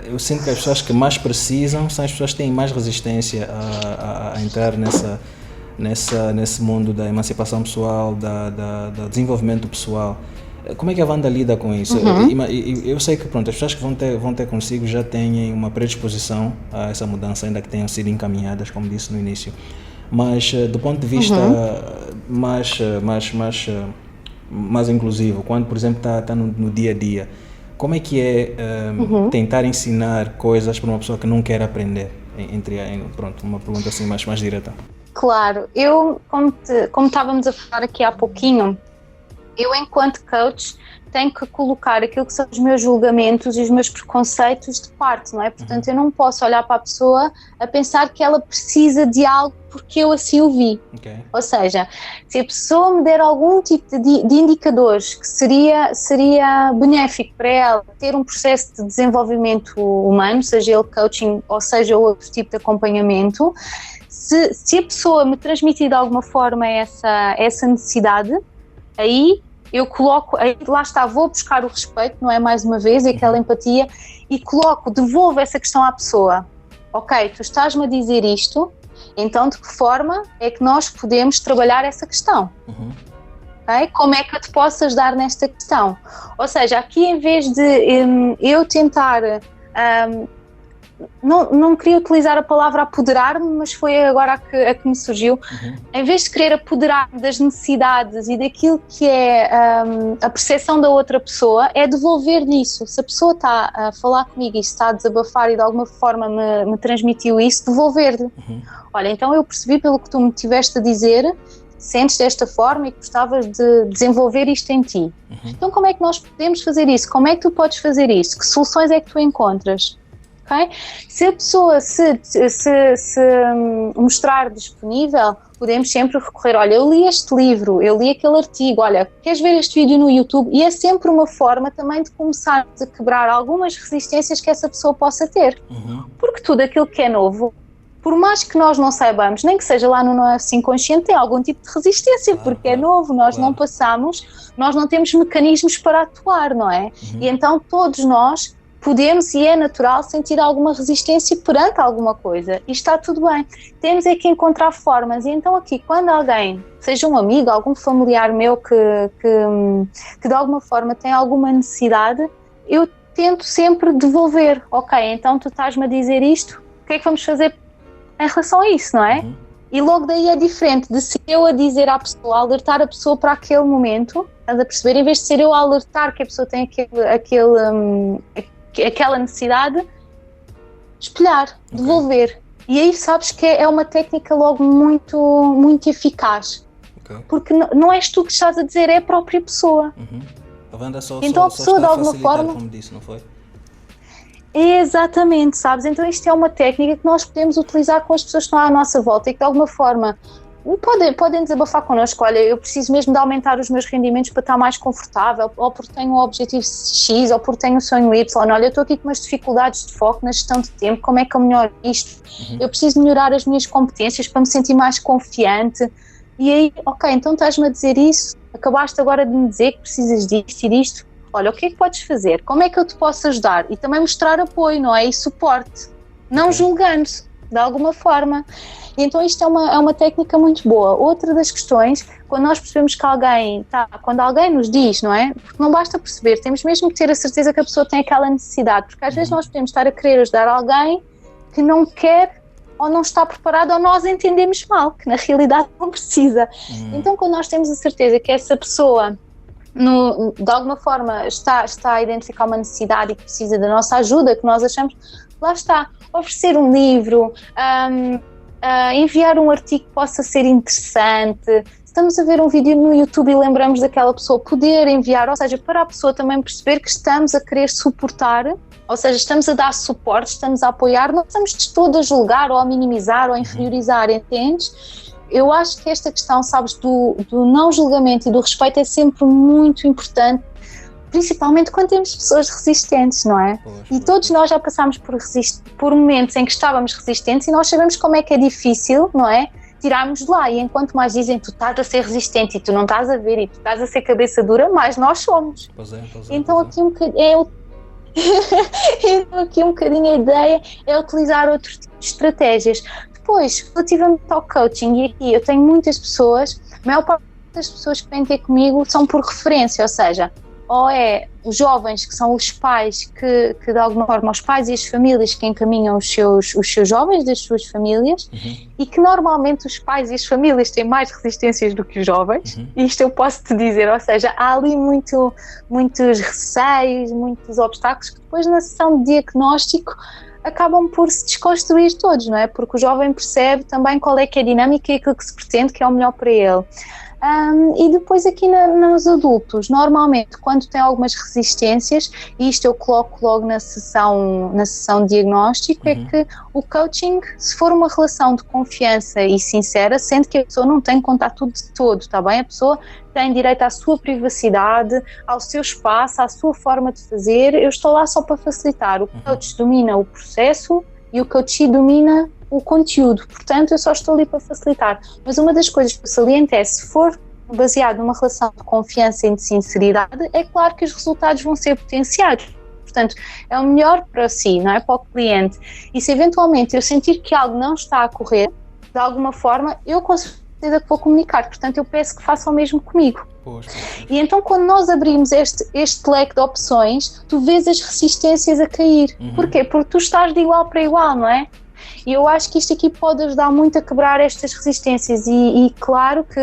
Eu sinto que as pessoas que mais precisam são as pessoas que têm mais resistência a entrar nesse mundo da emancipação pessoal, da desenvolvimento pessoal. Como é que a Wanda lida com isso? Eu sei que, pronto, as pessoas que vão ter consigo já têm uma predisposição a essa mudança, ainda que tenham sido encaminhadas, como disse no início. Mas do ponto de vista mais inclusivo, quando, por exemplo, está no dia a dia, como é que é tentar ensinar coisas para uma pessoa que não quer aprender? Pronto, uma pergunta assim mais direta. Claro, eu, como estávamos a falar aqui há pouquinho, eu, enquanto coach, tenho que colocar aquilo que são os meus julgamentos e os meus preconceitos de parte, não é? Portanto, eu não posso olhar para a pessoa a pensar que ela precisa de algo porque eu assim o vi. Ou seja, se a pessoa me der algum tipo de indicadores que seria benéfico para ela ter um processo de desenvolvimento humano, seja ele coaching ou seja outro tipo de acompanhamento, se a pessoa me transmitir de alguma forma essa necessidade, aí eu coloco, lá está, vou buscar o respeito, não é, mais uma vez, aquela empatia, e devolvo essa questão à pessoa. Ok, tu estás-me a dizer isto, então de que forma é que nós podemos trabalhar essa questão? Okay? Como é que eu te posso ajudar nesta questão? Ou seja, aqui em vez de eu tentar... Não queria utilizar a palavra apoderar-me, mas foi agora a que me surgiu. Em vez de querer apoderar-me das necessidades e daquilo que é a percepção da outra pessoa, é devolver-lhe isso. Se a pessoa está a falar comigo e está a desabafar e de alguma forma me transmitiu isso, devolver-lhe. Olha, então eu percebi pelo que tu me tiveste a dizer, sentes desta forma e que gostavas de desenvolver isto em ti. Então como é que nós podemos fazer isso? Como é que tu podes fazer isso? Que soluções é que tu encontras? Okay? Se a pessoa se mostrar disponível, podemos sempre recorrer, olha, eu li este livro, eu li aquele artigo, olha, queres ver este vídeo no YouTube? E é sempre uma forma também de começar a quebrar algumas resistências que essa pessoa possa ter. Porque tudo aquilo que é novo, por mais que nós não saibamos, nem que seja lá no nosso inconsciente, tem algum tipo de resistência, porque é novo, nós não passamos, nós não temos mecanismos para atuar, não é? E então todos nós podemos, e é natural, sentir alguma resistência perante alguma coisa, e está tudo bem. Temos é que encontrar formas, e então aqui, quando alguém, seja um amigo, algum familiar meu que de alguma forma tem alguma necessidade, eu tento sempre devolver. Ok, então tu estás-me a dizer isto, o que é que vamos fazer em relação a isso, não é? E logo daí é diferente de ser eu a dizer à pessoa, a alertar a pessoa para aquele momento, estás a perceber? Em vez de ser eu a alertar que a pessoa tem aquela necessidade, espelhar, devolver. E aí sabes que é uma técnica logo muito, muito eficaz. Porque não és tu que estás a dizer, é a própria pessoa. A Wanda então a pessoa de alguma forma, como disse, não foi? Exatamente, sabes? Então isto é uma técnica que nós podemos utilizar com as pessoas que estão à nossa volta e que de alguma forma podem desabafar connosco. Olha, eu preciso mesmo de aumentar os meus rendimentos para estar mais confortável, ou porque tenho um objetivo X, ou porque tenho um sonho Y. Olha, eu estou aqui com umas dificuldades de foco na gestão de tempo, como é que eu melhoro isto? Eu preciso melhorar as minhas competências para me sentir mais confiante. E aí, ok, então estás-me a dizer isso, acabaste agora de me dizer que precisas disto e disto. Olha, o que é que podes fazer? Como é que eu te posso ajudar? E também mostrar apoio, não é? E suporte, não julgando, de alguma forma. E então isto é uma técnica muito boa. Outra das questões, quando nós percebemos que quando alguém nos diz, não é? Porque não basta perceber, temos mesmo que ter a certeza que a pessoa tem aquela necessidade, porque às vezes nós podemos estar a querer ajudar alguém que não quer ou não está preparado, ou nós entendemos mal, que na realidade não precisa. Então quando nós temos a certeza que essa pessoa de alguma forma está a identificar uma necessidade e que precisa da nossa ajuda, que nós achamos, lá está, oferecer um livro, enviar um artigo que possa ser interessante. Se estamos a ver um vídeo no YouTube e lembramos daquela pessoa, poder enviar, ou seja, para a pessoa também perceber que estamos a querer suportar, ou seja, estamos a dar suporte, estamos a apoiar, não estamos de todo a julgar ou a minimizar ou a inferiorizar, entendes? Eu acho que esta questão, sabes, do não julgamento e do respeito é sempre muito importante, principalmente quando temos pessoas resistentes, não é? E todos nós já passámos por momentos em que estávamos resistentes e nós sabemos como é que é difícil, não é? Tirarmos de lá. E enquanto mais dizem tu estás a ser resistente e tu não estás a ver e tu estás a ser cabeça dura, mais nós somos. Então aqui um bocadinho aqui um bocadinho a ideia é utilizar outros tipos de estratégias. Depois, relativamente ao coaching, e aqui eu tenho muitas pessoas, a maior parte das pessoas que vêm ter comigo são por referência, ou seja, ou é os jovens que são os pais que de alguma forma, os pais e as famílias que encaminham os seus jovens das suas famílias, e que normalmente os pais e as famílias têm mais resistências do que os jovens, isto eu posso te dizer, ou seja, há ali muitos receios, muitos obstáculos que depois na sessão de diagnóstico acabam por se desconstruir todos, não é? Porque o jovem percebe também qual é que é a dinâmica e aquilo que se pretende que é o melhor para ele. E depois aqui nos adultos, normalmente quando tem algumas resistências, e isto eu coloco logo na sessão de diagnóstico, é que o coaching, se for uma relação de confiança e sincera, sendo que a pessoa não tem contato de todo, está bem? A pessoa tem direito à sua privacidade, ao seu espaço, à sua forma de fazer, eu estou lá só para facilitar. O coach domina o processo e o coach domina o conteúdo, portanto eu só estou ali para facilitar. Mas uma das coisas que eu saliento é, se for baseado numa relação de confiança e de sinceridade, é claro que os resultados vão ser potenciados. Portanto, é o melhor para si, não é? Para o cliente. E se eventualmente eu sentir que algo não está a correr, de alguma forma, eu com certeza que vou comunicar. Portanto, eu peço que façam o mesmo comigo. E então, quando nós abrimos este leque de opções, tu vês as resistências a cair. Porquê? Porque tu estás de igual para igual, não é? E eu acho que isto aqui pode ajudar muito a quebrar estas resistências e claro que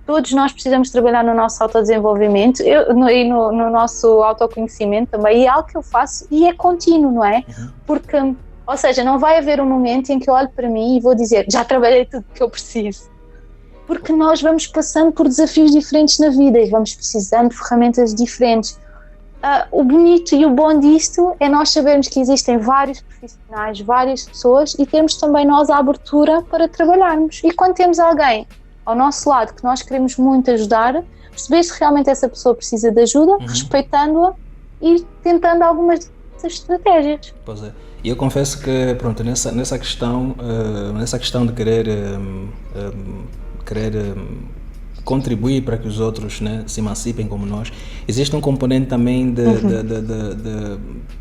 todos nós precisamos trabalhar no nosso autodesenvolvimento e no nosso autoconhecimento também, e é algo que eu faço e é contínuo, não é? Porque, ou seja, não vai haver um momento em que eu olho para mim e vou dizer, já trabalhei tudo que eu preciso. Porque nós vamos passando por desafios diferentes na vida e vamos precisando de ferramentas diferentes. O bonito e o bom disto é nós sabermos que existem vários profissionais, várias pessoas e termos também nós a abertura para trabalharmos. E quando temos alguém ao nosso lado que nós queremos muito ajudar, perceber se realmente essa pessoa precisa de ajuda, respeitando-a e tentando algumas dessas estratégias. Pois é. E eu confesso que, pronto, nessa questão de querer contribuir para que os outros, né, se emancipem como nós, existe um componente também de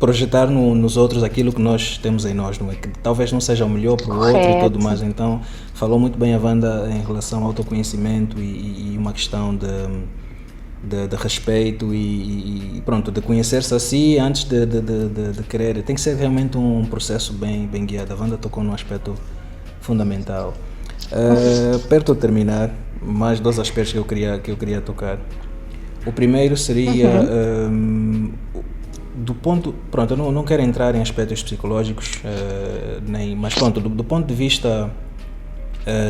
projetar nos outros aquilo que nós temos em nós, não é? Que talvez não seja o melhor para o outro e tudo mais. Então, falou muito bem a Wanda em relação ao autoconhecimento e uma questão de respeito e pronto, de conhecer-se a si antes de querer. Tem que ser realmente um processo bem guiado. A Wanda tocou num aspecto fundamental. Perto de terminar, mais dois aspectos que eu queria tocar. O primeiro seria do ponto, pronto, eu não quero entrar em aspectos psicológicos, mas pronto, do ponto de vista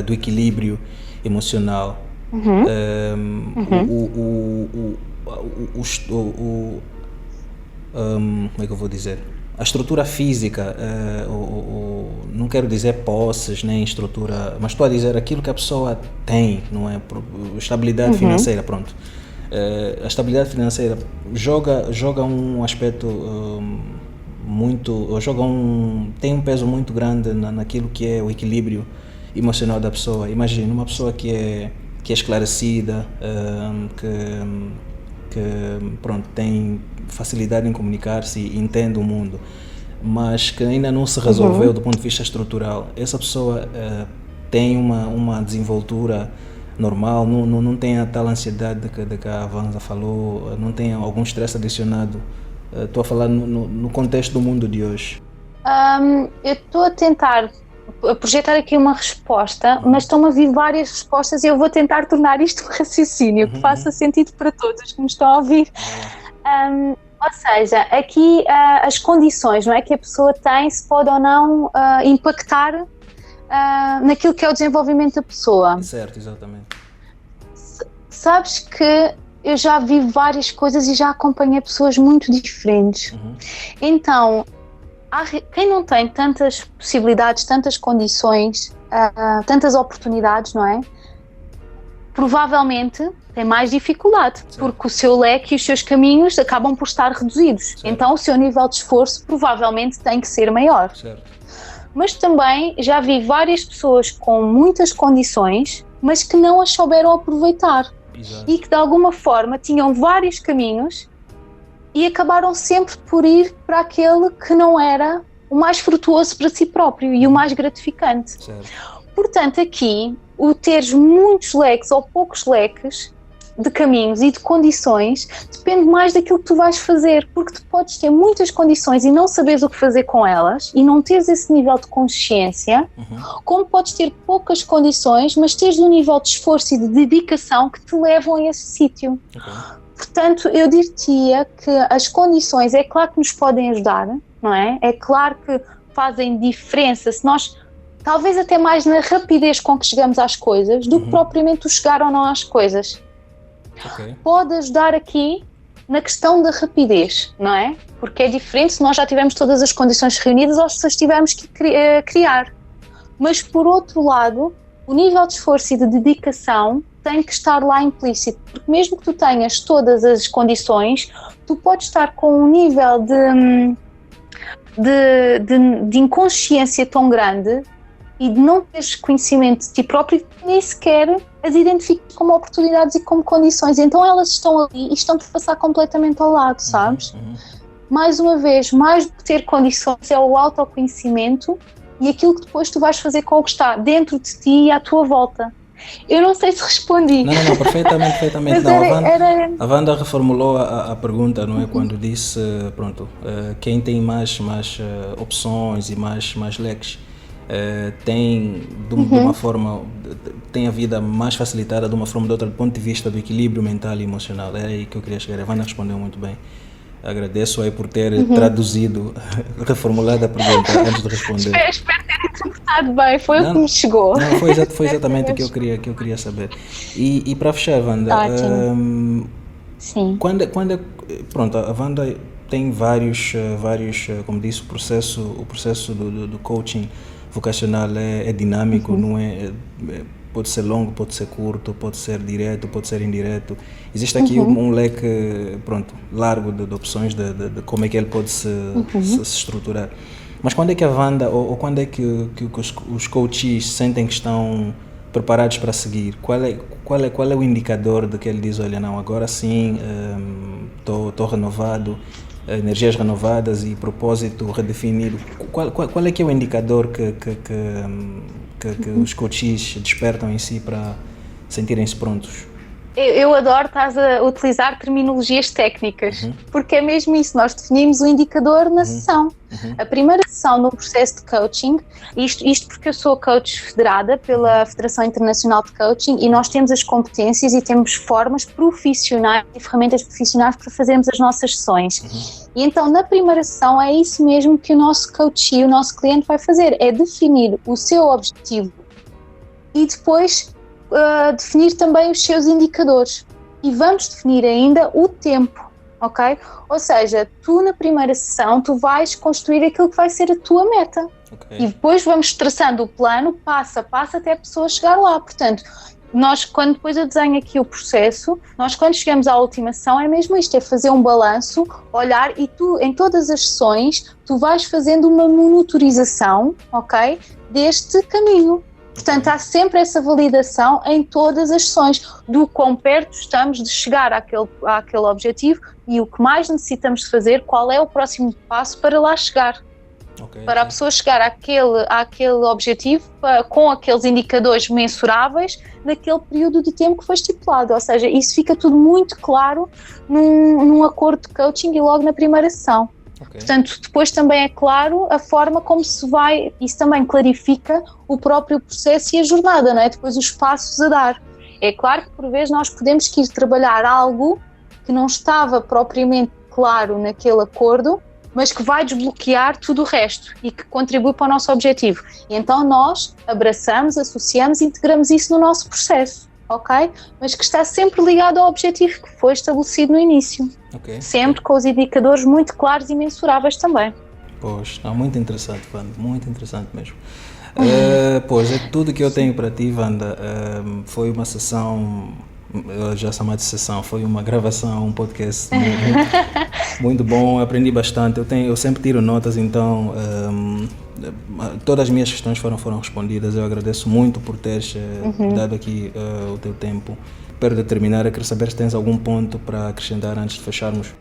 do equilíbrio emocional, como é que eu vou dizer? A estrutura física, não quero dizer posses, nem estrutura, mas estou a dizer aquilo que a pessoa tem, não é? Estabilidade financeira, pronto. A estabilidade financeira joga um aspecto tem um peso muito grande naquilo que é o equilíbrio emocional da pessoa. Imagina uma pessoa que é esclarecida, que pronto, tem facilidade em comunicar-se e entende o mundo, mas que ainda não se resolveu do ponto de vista estrutural. Essa pessoa tem uma desenvoltura normal, não tem a tal ansiedade de que a Vanza falou, não tem algum estresse adicionado. Estou a falar no contexto do mundo de hoje. Eu estou a tentar projetar aqui uma resposta, mas estão a vir várias respostas e eu vou tentar tornar isto um raciocínio que faça sentido para todos que me estão a ouvir. Ou seja, aqui as condições, não é, que a pessoa tem, se pode ou não impactar naquilo que é o desenvolvimento da pessoa. Certo, exatamente. Sabes que eu já vi várias coisas e já acompanhei pessoas muito diferentes. Então, quem não tem tantas possibilidades, tantas condições, tantas oportunidades, não é? Provavelmente tem mais dificuldade, porque o seu leque e os seus caminhos acabam por estar reduzidos. Certo. Então o seu nível de esforço provavelmente tem que ser maior. Certo. Mas também já vi várias pessoas com muitas condições, mas que não as souberam aproveitar. Exato. E que de alguma forma tinham vários caminhos e acabaram sempre por ir para aquele que não era o mais frutuoso para si próprio e o mais gratificante. Certo. Portanto, aqui, o teres muitos leques ou poucos leques de caminhos e de condições depende mais daquilo que tu vais fazer, porque tu podes ter muitas condições e não saberes o que fazer com elas e não teres esse nível de consciência, como podes ter poucas condições, mas teres um nível de esforço e de dedicação que te levam a esse sítio. Portanto, eu diria que as condições, é claro que nos podem ajudar, não é? É claro que fazem diferença se nós, talvez até mais na rapidez com que chegamos às coisas, do que propriamente o chegar ou não às coisas. Pode ajudar aqui na questão da rapidez, não é? Porque é diferente se nós já tivermos todas as condições reunidas ou se as tivermos que criar. Mas, por outro lado, o nível de esforço e de dedicação tem que estar lá implícito, porque mesmo que tu tenhas todas as condições, tu podes estar com um nível de inconsciência tão grande e de não teres conhecimento de ti próprio que nem sequer as identificas como oportunidades e como condições. Então elas estão ali e estão-te a passar completamente ao lado, sabes? Mais uma vez, mais do que ter condições é o autoconhecimento e aquilo que depois tu vais fazer com o que está dentro de ti e à tua volta. Eu não sei se respondi. Não, perfeitamente. Não, a Wanda reformulou a pergunta, não é? Quando disse, pronto, quem tem mais opções e mais leques tem de uma forma, tem a vida mais facilitada de uma forma ou de outra, do ponto de vista do equilíbrio mental e emocional. Era aí que eu queria chegar. A Wanda respondeu muito bem. Agradeço aí por ter traduzido, reformulado a pergunta antes de responder. Espero ter interpretado bem, foi o que me chegou. Não, foi exatamente o que eu queria saber. E para fechar, Wanda, sim. Quando pronto, a Wanda tem vários, como disse, o processo do coaching vocacional é dinâmico, não é, pode ser longo, pode ser curto, pode ser direto, pode ser indireto. Existe aqui um leque, pronto, largo de opções de como é que ele pode se estruturar. Mas quando é que a Wanda, ou quando é que os coaches sentem que estão preparados para seguir? Qual é o indicador de que ele diz, olha, não, agora sim estou renovado, energias renovadas e propósito redefinido? Qual é que é o indicador que os coaches despertam em si para sentirem-se prontos? Eu adoro estás a utilizar terminologias técnicas, porque é mesmo isso, nós definimos o indicador na sessão. A primeira sessão no processo de coaching, isto porque eu sou coach federada pela Federação Internacional de Coaching e nós temos as competências e temos formas profissionais e ferramentas profissionais para fazermos as nossas sessões. E então na primeira sessão é isso mesmo que o nosso coach, o nosso cliente vai fazer, é definir o seu objetivo e depois definir também os seus indicadores. E vamos definir ainda o tempo, ok? Ou seja, tu na primeira sessão, tu vais construir aquilo que vai ser a tua meta. Okay. E depois vamos traçando o plano, passo a passo, até a pessoa chegar lá. Portanto, nós, quando depois eu desenho aqui o processo, nós quando chegamos à última sessão é mesmo isto, é fazer um balanço, olhar e tu, em todas as sessões, tu vais fazendo uma monitorização, ok? Deste caminho. Portanto, há sempre essa validação em todas as sessões do quão perto estamos de chegar àquele objetivo e o que mais necessitamos de fazer, qual é o próximo passo para lá chegar. Para a pessoa chegar àquele objetivo com aqueles indicadores mensuráveis naquele período de tempo que foi estipulado. Ou seja, isso fica tudo muito claro num acordo de coaching e logo na primeira sessão. Portanto, depois também é claro a forma como se vai, isso também clarifica o próprio processo e a jornada, não é? Depois os passos a dar. É claro que por vezes nós podemos ir trabalhar algo que não estava propriamente claro naquele acordo, mas que vai desbloquear tudo o resto e que contribui para o nosso objetivo. E então nós abraçamos, associamos e integramos isso no nosso processo, ok? Mas que está sempre ligado ao objetivo que foi estabelecido no início. Sempre com os indicadores muito claros e mensuráveis também. Pois, muito interessante, Wanda, muito interessante mesmo. Pois, é tudo que eu tenho para ti, Wanda. Foi uma sessão, eu já chamo de sessão, foi uma gravação, um podcast muito bom, aprendi bastante. Eu sempre tiro notas, então todas as minhas questões foram respondidas. Eu agradeço muito por teres dado aqui o teu tempo. Para determinar, eu quero saber se tens algum ponto para acrescentar antes de fecharmos.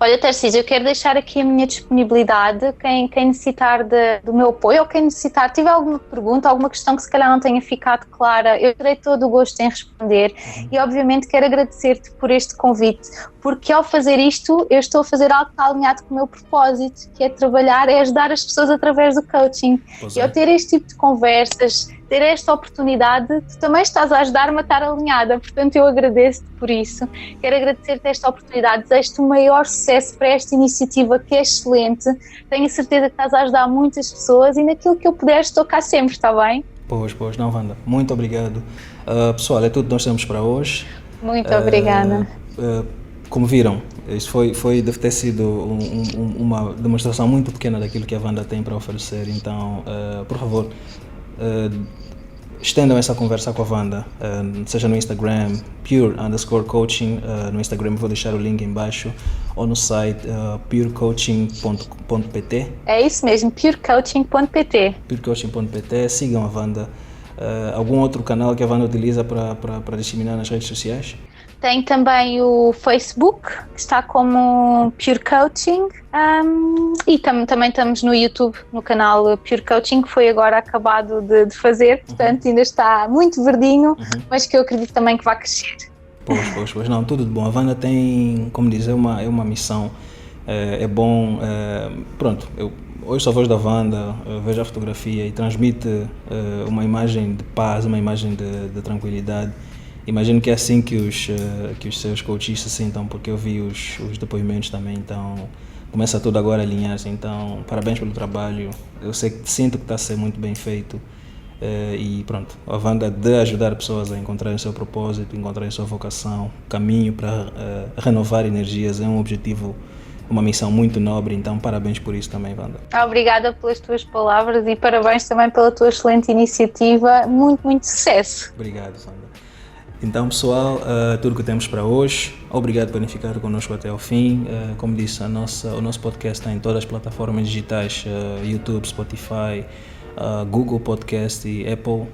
Olha, Tarcísio, eu quero deixar aqui a minha disponibilidade, quem necessitar do meu apoio ou quem necessitar, tiver alguma pergunta, alguma questão que se calhar não tenha ficado clara, eu terei todo o gosto em responder e obviamente quero agradecer-te por este convite, porque ao fazer isto eu estou a fazer algo que está alinhado com o meu propósito, que é trabalhar, é ajudar as pessoas através do coaching. E ao ter este tipo de conversas, ter esta oportunidade, tu também estás a ajudar-me a estar alinhada, portanto eu agradeço-te por isso. Quero agradecer-te esta oportunidade, desejo-te o maior sucesso para esta iniciativa que é excelente, tenho a certeza que estás a ajudar muitas pessoas e naquilo que eu puder estou cá sempre, está bem? Pois, não, Wanda, muito obrigado. Pessoal, é tudo que nós temos para hoje. Muito obrigada. Como viram, isso deve ter sido uma demonstração muito pequena daquilo que a Wanda tem para oferecer, então, por favor, estendam essa conversa com a Wanda, seja no Instagram, pure_coaching, no Instagram vou deixar o link em baixo, ou no site purecoaching.pt. É isso mesmo, purecoaching.pt. Purecoaching.pt, sigam a Wanda. Algum outro canal que a Wanda utiliza para disseminar nas redes sociais? Tem também o Facebook, que está como Pure Coaching, e também estamos no YouTube, no canal Pure Coaching, que foi agora acabado de fazer, portanto ainda está muito verdinho, mas que eu acredito também que vai crescer. Pois, não, tudo de bom. A Wanda tem, como dizer, é uma missão, é bom, pronto, eu ouço a voz da Wanda, vejo a fotografia e transmite uma imagem de paz, uma imagem de tranquilidade. Imagino que é assim que os seus coaches se sintam, porque eu vi os depoimentos também, então começa tudo agora a alinhar-se, então parabéns pelo trabalho, eu sinto que está a ser muito bem feito e pronto, a Wanda de ajudar pessoas a encontrarem o seu propósito, encontrarem a sua vocação, caminho para renovar energias, é um objetivo, uma missão muito nobre, então parabéns por isso também, Wanda. Obrigada pelas tuas palavras e parabéns também pela tua excelente iniciativa, muito sucesso. Obrigado, Wanda. Então, pessoal, tudo que temos para hoje. Obrigado por ficar conosco até ao fim. Como disse, o nosso podcast está em todas as plataformas digitais, YouTube, Spotify, Google Podcast e Apple,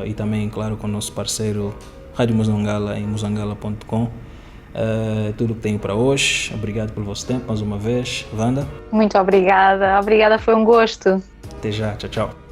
e também, claro, com o nosso parceiro Rádio Muzangala em muzangala.com. Tudo que tenho para hoje. Obrigado pelo vosso tempo mais uma vez. Wanda? Muito obrigada, foi um gosto. Até já, tchau.